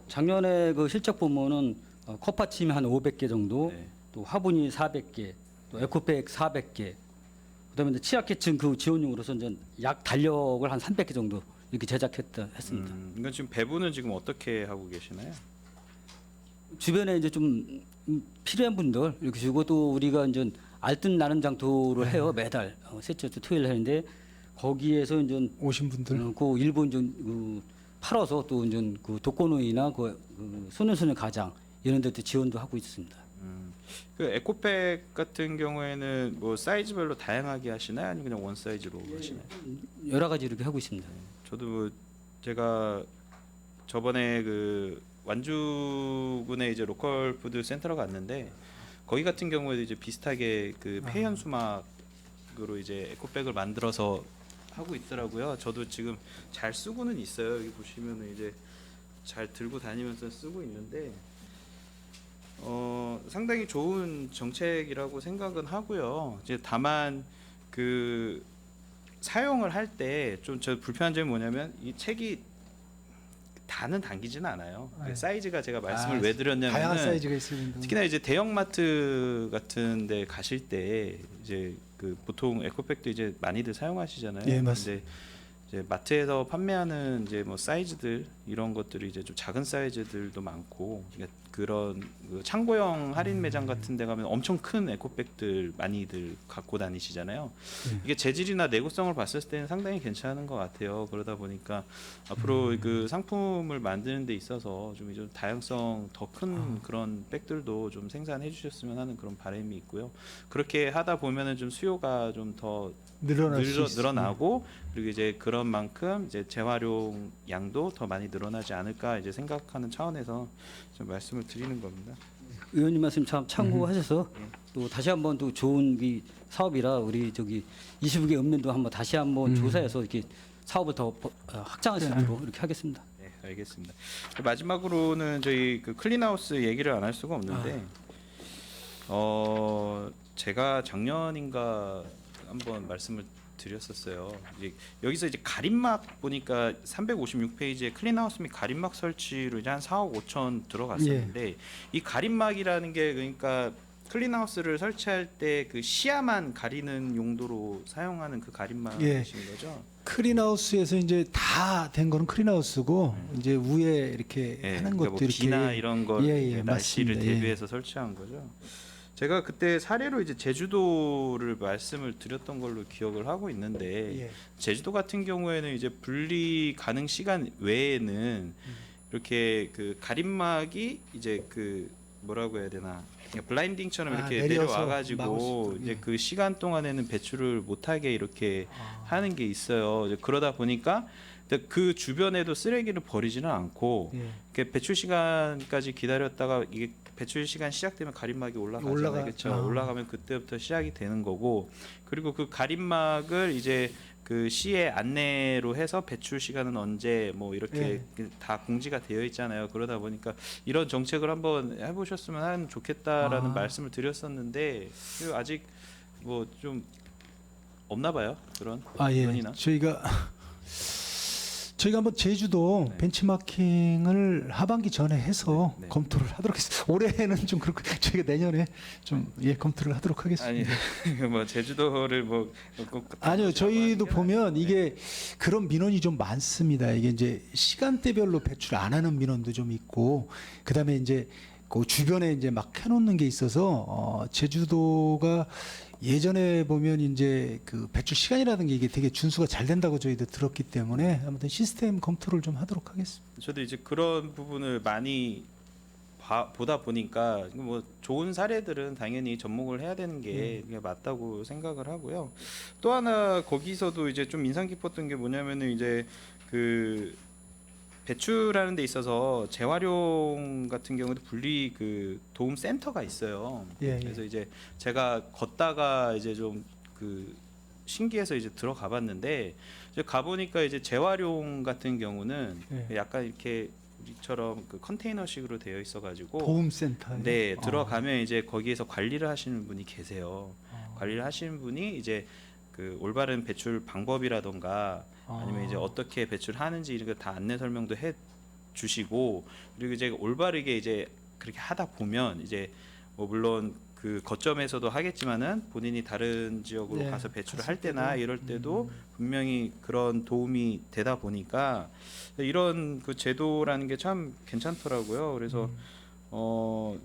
작년에 그 실적 보면은 컵받침이 한 500개 정도, 네. 또 화분이 400개, 또 에코백 400개, 그다음에 이제 취약계층 그 지원용으로서 이제 약 달력을 한 300개 정도 이렇게 했습니다. 이건 지금 배분은 지금 어떻게 하고 계시나요? 주변에 이제 좀 필요한 분들 이렇게 주고 또 우리가 이제 알뜰 나눔 장터를 해요 매달 셋째 주 토요일 하는데 거기에서 이제 오신 분들. 그 일본 좀 팔아서 또 이제 그 독거노인이나 그 소년소녀 가장 이런 데도 지원도 하고 있습니다. 그 에코백 같은 경우에는 뭐 사이즈별로 다양하게 하시나요? 아니면 그냥 원 사이즈로 하시나요? 여러 가지 이렇게 하고 있습니다. 저도 뭐 제가 저번에 그 완주군에 이제 로컬 푸드 센터로 갔는데 거기 같은 경우에도 이제 비슷하게 그 폐연 수막으로 이제 에코백을 만들어서 하고 있더라고요. 저도 지금 잘 쓰고는 있어요. 여기 보시면은 이제 잘 들고 다니면서 쓰고 있는데 상당히 좋은 정책이라고 생각은 하고요. 이제 다만 그 사용을 할 때 좀 저 불편한 점이 뭐냐면 이 책이 다는 당기지는 않아요. 네. 사이즈가 제가 말씀을 왜 드렸냐면 다양한 사이즈가 있습니다. 특히나 이제 대형마트 같은 데 가실 때 이제 그 보통 에코백도 이제 많이들 사용하시잖아요. 예, 맞습니다. 근데 이제 마트에서 판매하는 이제 뭐 사이즈들 이런 것들이 이제 좀 작은 사이즈들도 많고 그러니까 그런 그 창고형 할인 매장 같은 데 가면 엄청 큰 에코백들 많이들 갖고 다니시잖아요. 이게 재질이나 내구성을 봤을 때는 상당히 괜찮은 것 같아요. 그러다 보니까 앞으로 그 상품을 만드는 데 있어서 좀 다양성 더 큰 그런 백들도 좀 생산해 주셨으면 하는 그런 바람이 있고요. 그렇게 하다 보면은 좀 수요가 좀 더 늘어나고 그리고 이제 그런 만큼 이제 재활용 양도 더 많이 늘어나지 않을까 이제 생각하는 차원에서 좀 말씀을 드리는 겁니다. 의원님 말씀 참 참고하셔서 또 다시 한번 또 좋은 이 사업이라 우리 저기 25개 읍면도 한번 다시 한번 조사해서 이렇게 사업을 더 확장할 수 있도록 이렇게 하겠습니다. 알겠습니다. 마지막으로는 저희 그 클린하우스 얘기를 안 할 수가 없는데 제가 작년인가 한번 말씀을 드렸었어요. 이제 여기서 이제 가림막 보니까 356페이지에 클린하우스 및 가림막 설치로 이제 한 4억 5천 들어갔었는데 이 가림막이라는 게 그러니까 클린하우스를 설치할 때 그 시야만 가리는 용도로 사용하는 그 가림막이신 거죠? 클린하우스에서 이제 다 된 거는 클린하우스고 이제 위에 이렇게 예, 하는 그러니까 것도 뭐 이렇게 비나 이런 거 날씨를 맞습니다. 대비해서 설치한 거죠. 제가 그때 사례로 이제 제주도를 말씀을 드렸던 걸로 기억을 하고 있는데 제주도 같은 경우에는 이제 분리 가능 시간 외에는 이렇게 그 가림막이 이제 그 뭐라고 해야 되나 그냥 블라인딩처럼 이렇게 내려서 내려와 막을 가지고 수도, 이제 그 시간 동안에는 배출을 못하게 이렇게 하는 게 있어요. 이제 그러다 보니까 그 주변에도 쓰레기를 버리지는 않고 이렇게 배출 시간까지 기다렸다가 이게 배출 시간 시작되면 가림막이 올라가잖아요. 그렇죠. 올라가면 그때부터 시작이 되는 거고 그리고 그 가림막을 이제 그 시의 안내로 해서 배출 시간은 언제 뭐 이렇게 다 공지가 되어 있잖아요. 그러다 보니까 이런 정책을 한번 해보셨으면 하면 좋겠다라는 말씀을 드렸었는데 아직 뭐 좀 없나 봐요. 그런 논의나. 저희가 한번 제주도 네. benchmarking을 하반기 전에 해서 네. 검토를 하도록 했습니다. 올해는 좀 그렇고 저희가 내년에 좀 검토를 하도록 하겠습니다. 아니 뭐 제주도를 뭐 꼭 아니요, 저희도 건 보면 아니고. 이게 그런 민원이 좀 많습니다. 이게 이제 시간대별로 배출 안 하는 민원도 좀 있고, 그다음에 이제 그 주변에 이제 막 해놓는 게 있어서 제주도가 예전에 보면 이제 그 배출 시간이라든가 이게 되게 준수가 잘 된다고 저희도 들었기 때문에 아무튼 시스템 검토를 좀 하도록 하겠습니다. 저도 이제 그런 부분을 많이 보다 보니까 뭐 좋은 사례들은 당연히 접목을 해야 되는 게 맞다고 생각을 하고요. 또 하나 거기서도 이제 좀 인상 깊었던 게 뭐냐면은 이제 그 배출하는 데 있어서 재활용 같은 경우도 분리 그 도움 센터가 있어요. 그래서 이제 제가 걷다가 이제 좀 그 신기해서 이제 들어가 봤는데 이제 가 보니까 이제 재활용 같은 경우는 약간 이렇게 우리처럼 그 컨테이너식으로 되어 있어 가지고 도움센터에 네, 들어가면 이제 거기에서 관리를 하시는 분이 계세요. 관리를 하시는 분이 이제 그 올바른 배출 방법이라던가 아니면 이제 어떻게 배출하는지 이런 거 다 안내 설명도 해 주시고 그리고 이제 올바르게 이제 그렇게 하다 보면 이제 뭐 물론 그 거점에서도 하겠지만은 본인이 다른 지역으로 가서 배출을 할 때나 이럴 때도 분명히 그런 도움이 되다 보니까 이런 그 제도라는 게 참 괜찮더라고요. 그래서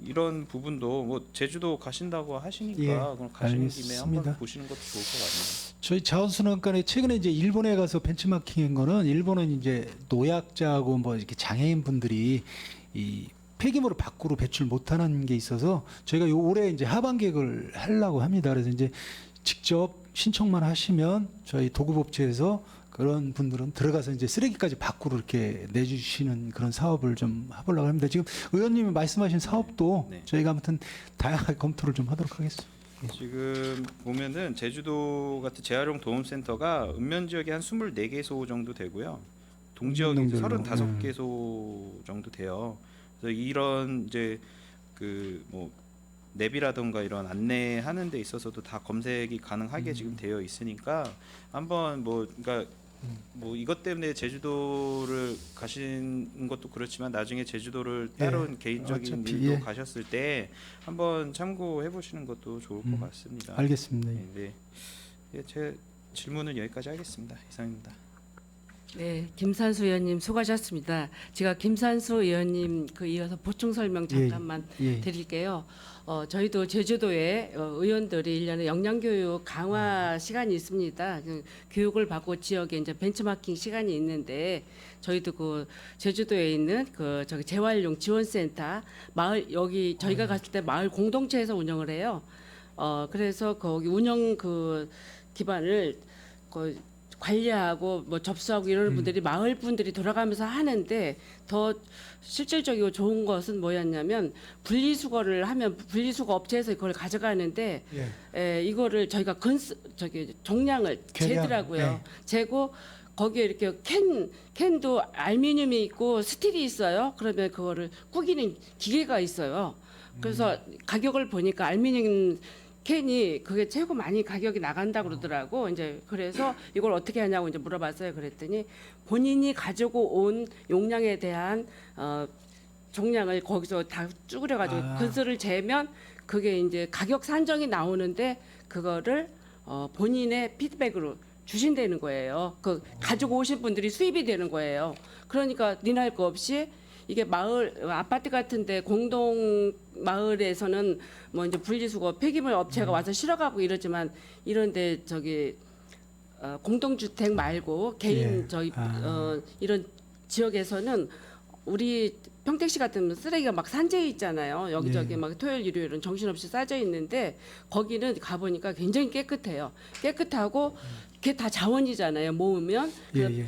이런 부분도 뭐 제주도 가신다고 하시니까 그럼 가시는 김에 알겠습니다. 한번 보시는 것도 좋을 것 같네요. 저희 자원순환관에 최근에 이제 일본에 가서 벤치마킹한 거는 일본은 이제 노약자하고 뭐 이렇게 장애인 분들이 이 폐기물을 밖으로 배출 못하는 게 있어서 저희가 요 올해 이제 하반 계획을 하려고 합니다. 그래서 이제 직접 신청만 하시면 저희 도급업체에서 그런 분들은 들어가서 이제 쓰레기까지 밖으로 이렇게 내주시는 그런 사업을 좀 해보려고 합니다. 지금 의원님이 말씀하신 사업도 네. 저희가 아무튼 다양하게 검토를 좀 하도록 하겠습니다. 지금 보면은 제주도 같은 재활용 도움센터가 읍면 지역에 한 24개소 정도 되고요. 동지역이 이제 동별로. 35개소 정도 돼요. 그래서 이런 이제 그 뭐 앱이라던가 이런 안내하는 데 있어서도 다 검색이 가능하게 지금 되어 있으니까 한번 뭐 그러니까 뭐 이것 때문에 제주도를 가신 것도 그렇지만 나중에 제주도를 다른 개인적인 어차피, 일도 가셨을 때 한번 참고해 보시는 것도 좋을 것 같습니다. 알겠습니다. 네. 제 질문은 여기까지 하겠습니다. 이상입니다. 네, 김산수 의원님 수고하셨습니다. 제가 김산수 의원님 그 이어서 보충 설명 잠깐만 드릴게요. 저희도 제주도에 의원들이 1년에 역량교육 강화 시간이 있습니다. 그 교육을 받고 지역에 이제 벤치마킹 시간이 있는데 저희도 그 제주도에 있는 그 저기 재활용 지원센터 마을 여기 저희가 갔을 때 마을 공동체에서 운영을 해요. 그래서 거기 운영 그 기반을 그 관리하고 뭐 접수하고 이런 분들이 마을 분들이 돌아가면서 하는데 더 실질적이고 좋은 것은 뭐였냐면 분리수거를 하면 분리수거 업체에서 그걸 가져가는데 이거를 저희가 종량을 계량, 재더라고요. 재고 거기에 이렇게 캔도 알루미늄이 있고 스틸이 있어요. 그러면 그거를 구기는 기계가 있어요. 그래서 가격을 보니까 알루미늄 캔이 그게 최고 많이 가격이 나간다 그러더라고. 이제 그래서 이걸 어떻게 하냐고 이제 물어봤어요. 그랬더니 본인이 가지고 온 용량에 대한 종량을 거기서 다 쭈그려가지고 근수를 재면 그게 이제 가격 산정이 나오는데 그거를 본인의 피드백으로 주신다는 거예요. 그 가지고 오신 분들이 수입이 되는 거예요. 그러니까 니날 거 없이 이게 마을 아파트 같은데 공동 마을에서는 뭐 이제 분리수거 폐기물 업체가 와서 실어가고 이러지만 이런데 저기 공동주택 말고 개인 예. 저희 이런 지역에서는 우리 평택시 같은 쓰레기가 막 산재해 있잖아요. 여기저기 예. 막 토요일 일요일은 정신없이 싸져 있는데 거기는 가보니까 굉장히 깨끗해요. 깨끗하고 그게 다 자원이잖아요. 모으면 그래서 예.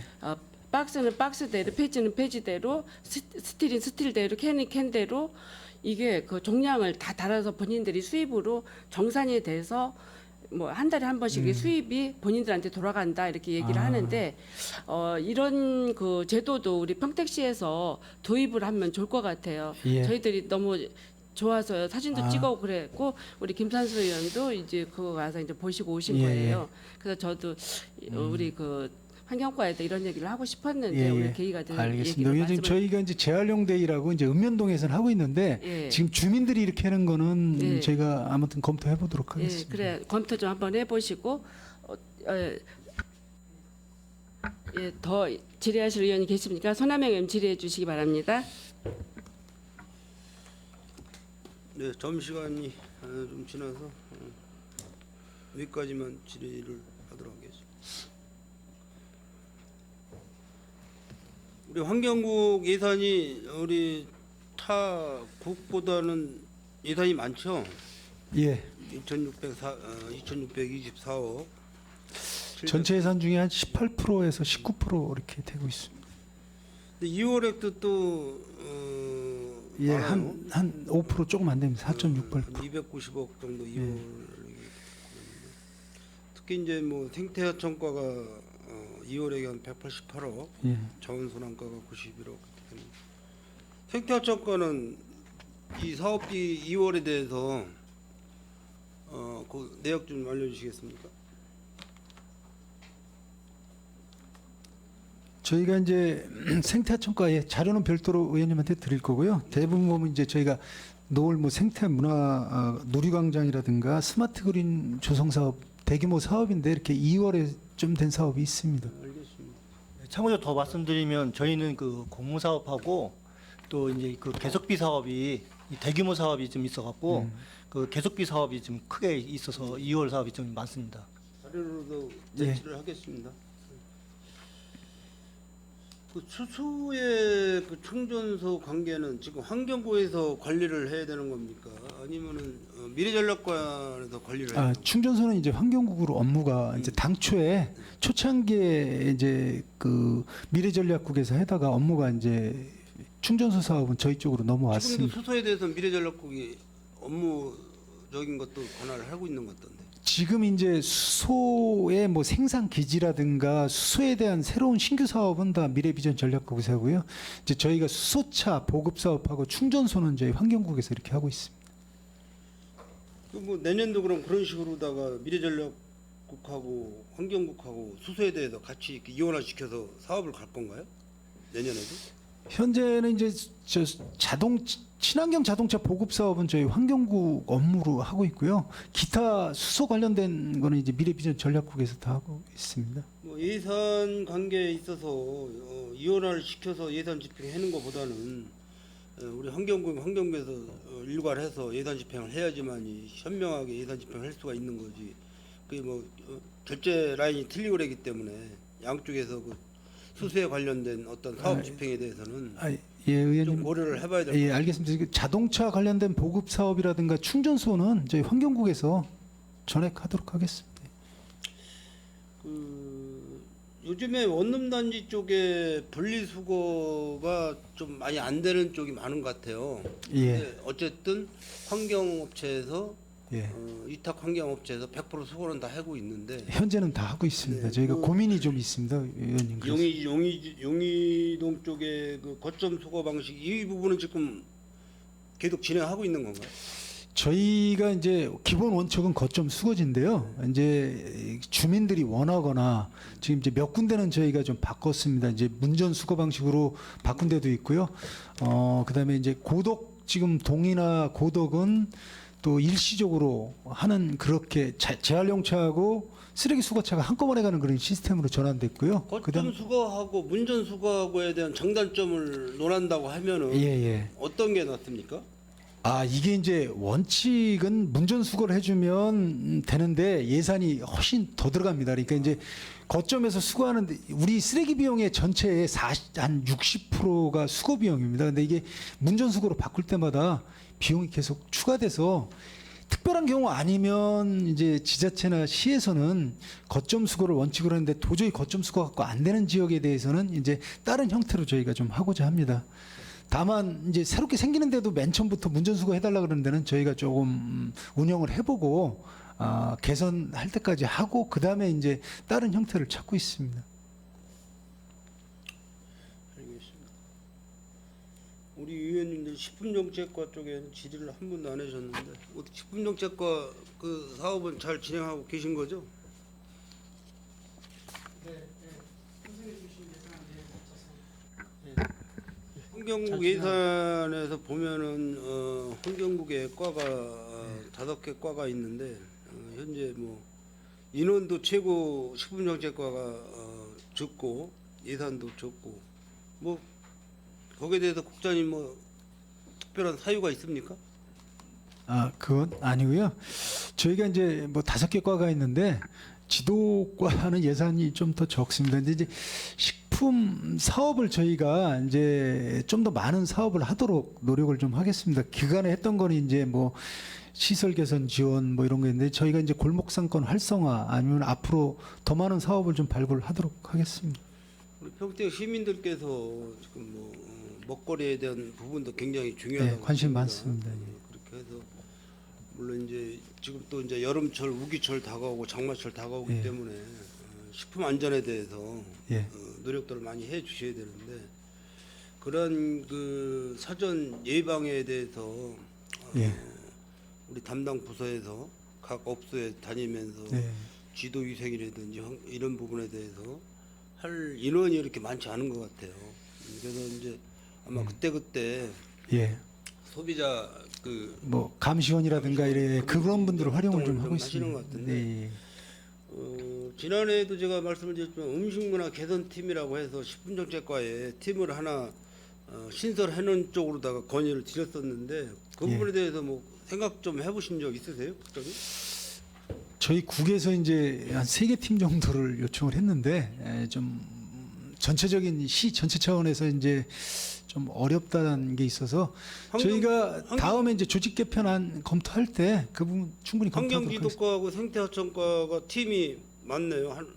박스는 박스대로, 폐지는 폐지대로, 스틸은 스틸대로, 캔은 캔대로 이게 그 종량을 다 달아서 본인들이 수입으로 정산이 돼서 뭐 한 달에 한 번씩 수입이 본인들한테 돌아간다 이렇게 얘기를 하는데 이런 그 제도도 우리 평택시에서 도입을 하면 좋을 것 같아요. 예. 저희들이 너무 좋아서 사진도 찍어 그랬고 우리 김산수 의원도 이제 그거 가서 이제 보시고 오신 예, 거예요. 그래서 저도 우리 그 환경과에도 이런 얘기를 하고 싶었는데 예, 오늘 계기가 된 알겠습니다. 얘기를 의원님 저희가 이제 재활용 데이라고 이제 읍면동에서는 하고 있는데 예. 지금 주민들이 이렇게 하는 거는 예. 저희가 아무튼 검토해 보도록 예, 하겠습니다. 그래 검토 좀 한번 해보시고 더 질의하실 의원이 계십니까? 손남영 의원 질의해 주시기 바랍니다. 네, 점심시간이 좀 지나서 여기까지만 질의를 하도록 하겠습니다. 우리 환경국 예산이 우리 타 국보다는 예산이 많죠. 예. 2,624억. 전체 예산 중에 한 18%에서 19% 이렇게 되고 있습니다. 근데 2월액도 또 예, 많아요. 한 5% 조금 안 됩니다. 4.68%. 290억 정도 2월. 특히 이제 뭐 생태하천과가 2월에 한 188억, 예. 자원순환가가 91억. 생태하천과는 이 사업비 2월에 대해서 그 내역 좀 알려주시겠습니까? 저희가 이제 생태하천과의 자료는 별도로 의원님한테 드릴 거고요. 대부분 보면 이제 저희가 노을 뭐 생태 문화 누리광장이라든가 스마트 그린 조성 사업 대규모 사업인데 이렇게 2월에 좀 된 사업이 있습니다. 알겠습니다. 참고로 더 말씀드리면 저희는 그 공무 사업하고 또 이제 그 계속비 사업이 이 대규모 사업이 좀 있어갖고 그 계속비 사업이 좀 크게 있어서 2월 사업이 좀 많습니다. 자료로도 예. 제출을 하겠습니다. 그 수소의 그 충전소 관계는 지금 환경부에서 관리를 해야 되는 겁니까? 아니면은 미래전략관에서 관리를 해야 되는 겁니까? 충전소는 이제 환경국으로 업무가 이제 당초에 초창기에 이제 그 미래전략국에서 해다가 업무가 이제 충전소 사업은 저희 쪽으로 지금도 넘어왔습니다. 수소에 대해서 미래전략국이 업무적인 것도 권한을 하고 있는 것 같던데. 지금 이제 수소의 뭐 생산 기지라든가 수소에 대한 새로운 신규 사업은 다 미래비전 전략국에서 하고요. 이제 저희가 수소차 보급 사업하고 충전소는 저희 환경국에서 이렇게 하고 있습니다. 그 뭐 내년도 그럼 그런 식으로다가 미래전략국하고 환경국하고 수소에 대해서 같이 이렇게 이원화 시켜서 사업을 갈 건가요? 내년에도? 현재는 이제 저 친환경 자동차 보급 사업은 저희 환경국 업무로 하고 있고요. 기타 수소 관련된 거는 이제 미래비전 전략국에서 다 하고 있습니다. 뭐 예산 관계에 있어서 이원화를 시켜서 예산 집행하는 것보다는 우리 환경부에서 일괄해서 예산 집행을 해야지만 현명하게 예산 집행을 할 수가 있는 거지. 그게 뭐 결제 라인이 틀리고 그러기 때문에 양쪽에서 그 수소에 관련된 어떤 사업 집행에 대해서는 예, 의원님. 좀 고려를 해봐야 될 것 예, 같아요. 알겠습니다. 자동차 관련된 보급 사업이라든가 충전소는 저희 환경국에서 전액하도록 하겠습니다. 요즘에 원룸단지 쪽에 분리수거가 좀 많이 안 되는 쪽이 많은 것 같아요. 예. 근데 어쨌든 환경업체에서 예. 위탁 환경업체에서 100% 수거는 다 하고 있는데 현재는 다 하고 있습니다. 네, 저희가 그- 고민이 좀 있습니다, 의원님. 그래서. 용의동 쪽에 그 거점 수거 방식 이 부분은 지금 계속 진행하고 있는 건가요? 저희가 이제 기본 원칙은 거점 수거지인데요. 이제 주민들이 원하거나 지금 이제 몇 군데는 저희가 좀 바꿨습니다. 이제 문전 수거 방식으로 바꾼 데도 있고요. 그다음에 이제 고덕 지금 동이나 고덕은 또 일시적으로 하는 그렇게 재활용차하고 쓰레기 수거차가 한꺼번에 가는 그런 시스템으로 전환됐고요. 거점 수거하고 문전 수거하고에 대한 장단점을 논한다고 하면은 예. 어떤 게 낫습니까? 이게 이제 원칙은 문전 수거를 해주면 되는데 예산이 훨씬 더 들어갑니다. 그러니까 이제 거점에서 수거하는데 우리 쓰레기 비용의 전체의 한 60%가 수거 비용입니다. 근데 이게 문전 수거로 바꿀 때마다 비용이 계속 추가돼서 특별한 경우 아니면 이제 지자체나 시에서는 거점 수거를 원칙으로 하는데 도저히 거점 수거 갖고 안 되는 지역에 대해서는 이제 다른 형태로 저희가 좀 하고자 합니다. 다만 이제 새롭게 생기는데도 맨 처음부터 문전수거 해달라 그러는 데는 저희가 조금 운영을 해보고 개선할 때까지 하고 그 다음에 이제 다른 형태를 찾고 있습니다. 알겠습니다. 우리 의원님들 식품정책과 쪽에는 질의를 한 번도 안 하셨는데 어떻게 식품정책과 그 사업은 잘 진행하고 계신 거죠? 환경국 예산에서 보면은 환경국에 과가 5개 과가 있는데 현재 뭐 인원도 최고 식품정책과가 적고 예산도 적고 뭐 거기에 대해서 국장님 뭐 특별한 사유가 있습니까? 그건 아니고요. 저희가 이제 뭐 5개 과가 있는데 지도과는 예산이 좀 더 적습니다. 근데 이제 식품 사업을 저희가 이제 좀 더 많은 사업을 하도록 노력을 좀 하겠습니다. 기간에 했던 거는 이제 뭐 시설 개선 지원 뭐 이런 거 있는데 저희가 이제 골목 상권 활성화 아니면 앞으로 더 많은 사업을 좀 발굴하도록 하겠습니다. 우리 평택 시민들께서 지금 뭐 먹거리에 대한 부분도 굉장히 중요하다고 네, 관심 생각합니다. 많습니다. 그렇게 해서 물론 이제 지금 또 이제 여름철 우기철 다가오고 장마철 다가오기 예. 때문에 식품 안전에 대해서 예. 노력들을 많이 해 주셔야 되는데 그런 그 사전 예방에 대해서 예. 우리 담당 부서에서 각 업소에 다니면서 네. 지도 위생이라든지 이런 부분에 대해서 할 인원이 이렇게 많지 않은 것 같아요. 그래서 이제 아마 그때 예. 소비자 그 뭐 감시원이라든가 이래 그런 분들 활용을 좀 하고 하시는 있습니다. 것 같은데 네. 지난해에도 제가 말씀을 드렸지만 음식문화 개선팀이라고 해서 식품정책과에 팀을 하나 신설해놓은 쪽으로다가 건의를 드렸었는데 그 예. 부분에 대해서 뭐 생각 좀 해보신 적 있으세요, 국장님? 저희 국에서 이제 한 3개 팀 정도를 요청을 했는데 좀 전체적인 시 전체 차원에서 이제 좀 어렵다는 게 있어서 저희가 다음에 이제 조직 개편안 검토할 때 그 부분 충분히 검토하도록 하겠습니다. 환경지도과하고 생태하천과가 팀이 많네요. 한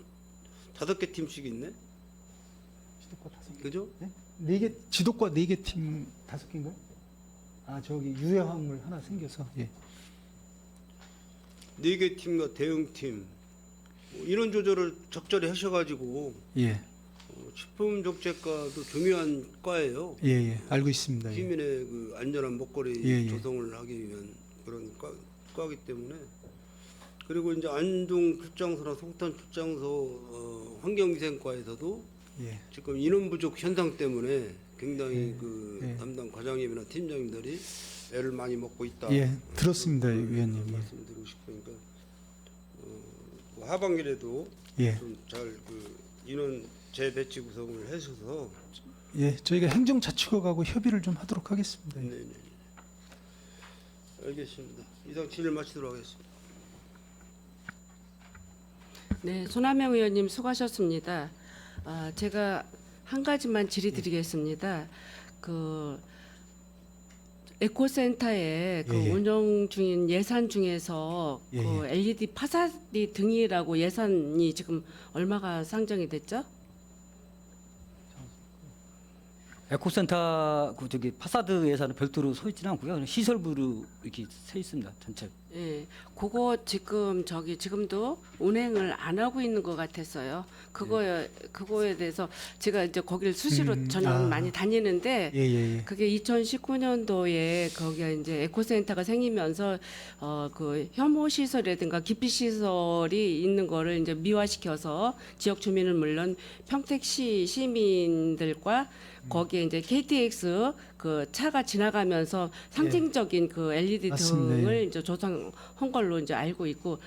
5개 팀씩 있네. 그죠? 4개 지도과 4개 팀 5개인가요? 저기 유해화물 하나 생겨서 예. 4개 팀과 대응팀 인원 조절을 적절히 하셔가지고 예. 식품정책과도 중요한 과예요. 예. 알고 있습니다. 예. 시민의 그 안전한 먹거리 예. 조성을 하기 위한 그런 과이기 때문에 그리고 이제 안동 출장소나 송탄 출장소 환경위생과에서도 예. 지금 인원 부족 현상 때문에 굉장히 예. 그 예. 담당 과장님이나 팀장님들이 애를 많이 먹고 있다. 예. 들었습니다, 위원님. 예. 말씀드리고 싶으니까 뭐 하반기에도 예. 좀 잘 그 인원 재배치 구성을 해주셔서 예. 저희가 행정자치국하고 협의를 좀 하도록 하겠습니다. 예. 네네. 알겠습니다. 이상 질의를 마치도록 하겠습니다. 네, 손하명 의원님 수고하셨습니다. 제가 한 가지만 질의드리겠습니다. 그 에코센터에 그 예. 운영 중인 예산 중에서 예. 그 LED 파사디 등이라고 예산이 지금 얼마가 상정이 됐죠? 에코센터 그 저기 파사드 예산은 별도로 서 있지는 않고요. 그냥 시설부로 이렇게 서 있습니다. 전체. 예, 그거 지금도 운행을 안 하고 있는 것 같았어요. 그거에 대해서 제가 이제 거기를 수시로 저는 많이 다니는데 그게 2019년도에 거기에 이제 에코센터가 생기면서 그 혐오 시설이라든가 기피 시설이 있는 거를 이제 미화시켜서 지역 주민은 물론 평택시 시민들과 거기에 이제 KTX 그 차가 지나가면서 상징적인 그 LED 맞습니다. 등을 이제 조성한 걸로 이제 알고 있고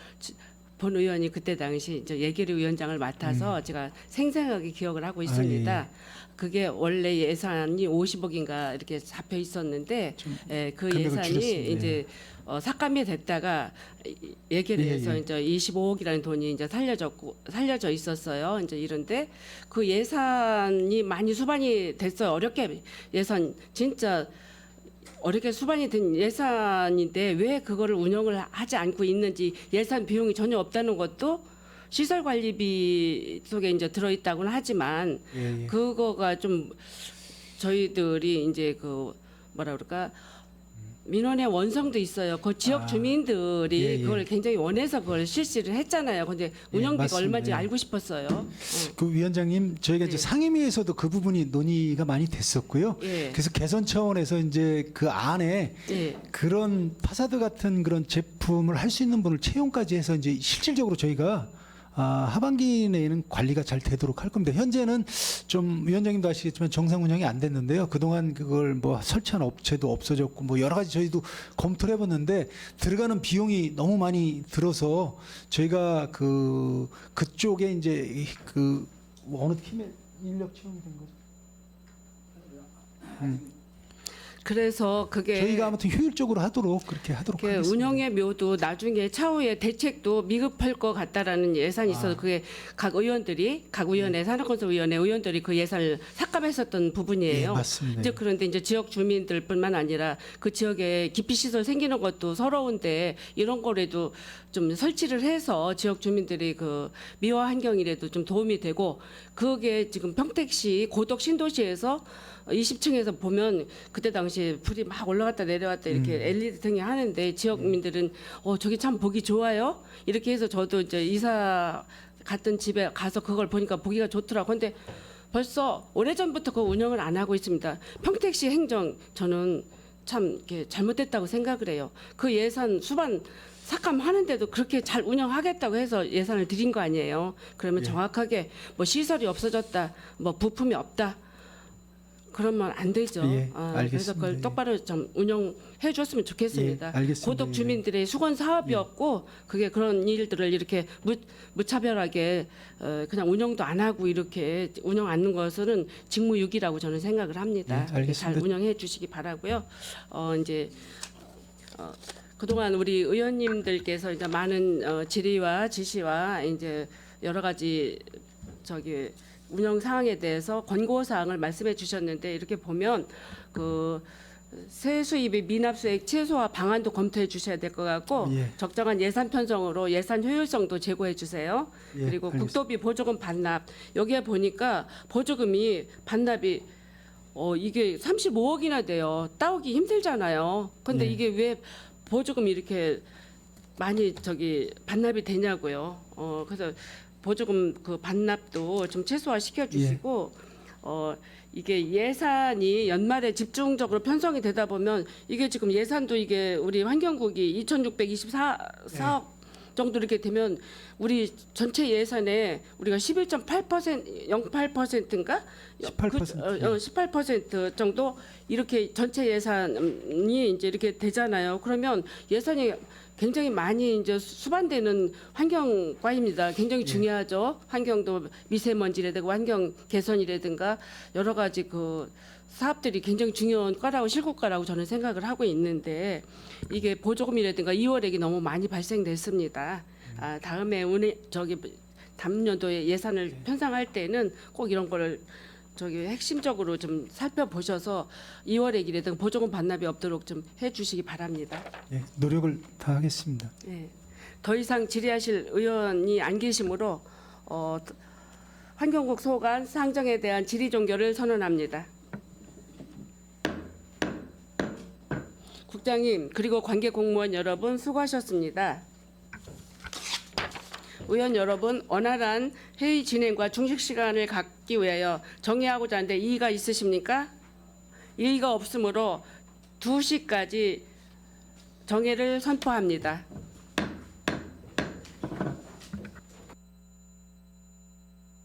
본 의원이 그때 당시 이제 예결위 위원장을 맡아서 제가 생생하게 기억을 하고 있습니다. 그게 원래 예산이 50억인가 이렇게 잡혀 있었는데 그 금액을 예산이 줄였습니다. 이제 삭감이 됐다가 예결위에서 이제 25억이라는 돈이 이제 살려져 있었어요. 이제 이런데 그 예산이 많이 수반이 됐어요. 어렵게 예산 진짜 어렵게 수반이 된 예산인데 왜 그거를 운영을 하지 않고 있는지 예산 비용이 전혀 없다는 것도 시설 관리비 속에 이제 들어 있다고는 하지만 그거가 좀 저희들이 이제 그 뭐라 그럴까 민원의 원성도 있어요. 그 지역 주민들이 그걸 굉장히 원해서 그걸 실시를 했잖아요. 근데 운영비가 맞습니다. 얼마인지 알고 싶었어요. 그 위원장님 저희가 이제 상임위에서도 그 부분이 논의가 많이 됐었고요. 예. 그래서 개선 차원에서 이제 그 안에 예. 그런 파사드 같은 그런 제품을 할 수 있는 분을 채용까지 해서 이제 실질적으로 저희가 하반기 내에는 관리가 잘 되도록 할 겁니다. 현재는 좀 위원장님도 아시겠지만 정상 운영이 안 됐는데요. 그동안 그걸 뭐 설치한 업체도 없어졌고 뭐 여러 가지 저희도 검토를 해봤는데 들어가는 비용이 너무 많이 들어서 저희가 그쪽에 이제 그 어느 팀에 인력 채용이 된 거죠? 그래서 그게 저희가 아무튼 효율적으로 하도록 그렇게 하도록 그 하겠습니다. 운영의 묘도 나중에 차후에 대책도 미흡할 것 같다라는 예산이 있어서 그게 각 의원회 산업건설위원회 의원들이 그 예산을 삭감했었던 부분이에요. 예, 맞습니다. 이제 그런데 이제 지역 주민들뿐만 아니라 그 지역에 기피 시설 생기는 것도 서러운데 이런 거라도 좀 설치를 해서 지역 주민들이 그 미화 환경이라도 좀 도움이 되고 그게 지금 평택시 고덕 신도시에서 20층에서 보면 그때 당시에 불이 막 올라갔다 내려갔다 이렇게 LED 등이 하는데 지역민들은 저기 참 보기 좋아요. 이렇게 해서 저도 이제 이사 갔던 집에 가서 그걸 보니까 보기가 좋더라고. 근데 벌써 오래전부터 그 운영을 안 하고 있습니다. 평택시 행정 저는 참 이렇게 잘못됐다고 생각을 해요. 그 예산 수반 삭감하는데도 그렇게 잘 운영하겠다고 해서 예산을 드린 거 아니에요. 그러면 정확하게 뭐 시설이 없어졌다, 뭐 부품이 없다. 그러면 안 되죠. 알겠습니다. 그래서 그걸 똑바로 좀 운영해 줬으면 좋겠습니다. 알겠습니다. 고덕 주민들의 수건 사업이었고 그게 그런 일들을 이렇게 무차별하게 그냥 운영도 안 하고 이렇게 운영 않는 것은 직무유기라고 저는 생각을 합니다. 알겠습니다. 잘 운영해 주시기 바라고요. 이제 그동안 우리 의원님들께서 이제 많은 질의와 지시와 이제 여러 가지 운영 사항에 대해서 권고 사항을 말씀해 주셨는데 이렇게 보면 그 세수입의 미납수액 최소화 방안도 검토해 주셔야 될 것 같고 적정한 예산 편성으로 예산 효율성도 제고해 주세요. 그리고 알겠습니다. 국도비 보조금 반납 여기에 보니까 보조금이 반납이 이게 35억이나 돼요. 따오기 힘들잖아요. 근데 이게 왜 보조금이 이렇게 많이 반납이 되냐고요. 그래서 보조금 그 반납도 좀 최소화 시켜주시고 이게 예산이 연말에 집중적으로 편성이 되다 보면 이게 지금 예산도 이게 우리 환경국이 2,624억 정도 이렇게 되면 우리 전체 예산에 우리가 11.8% 0.8%인가 18% 정도 이렇게 전체 예산이 이제 이렇게 되잖아요. 그러면 예산이 굉장히 많이 이제 수반되는 환경과입니다. 굉장히 중요하죠. 환경도 미세먼지라든가 환경 개선이라든가 여러 가지 그 사업들이 굉장히 중요한 과라고 실국과라고 저는 생각을 하고 있는데 이게 보조금이라든가 2월액이 너무 많이 발생됐습니다. 다음에 다음 연도에 예산을 편성할 때는 꼭 이런 거를 핵심적으로 좀 살펴보셔서 2월액이라든가 보조금 반납이 없도록 좀 해주시기 바랍니다. 노력을 다하겠습니다. 더 이상 질의하실 의원이 안 계시므로 환경국 소관 상정에 대한 질의 종결을 선언합니다. 국장님 그리고 관계 공무원 여러분 수고하셨습니다. 의원 여러분, 원활한 회의 진행과 중식 시간을 갖기 위하여 정의하고자 하는데 이의가 있으십니까? 이의가 없으므로 2시까지 정회를 선포합니다.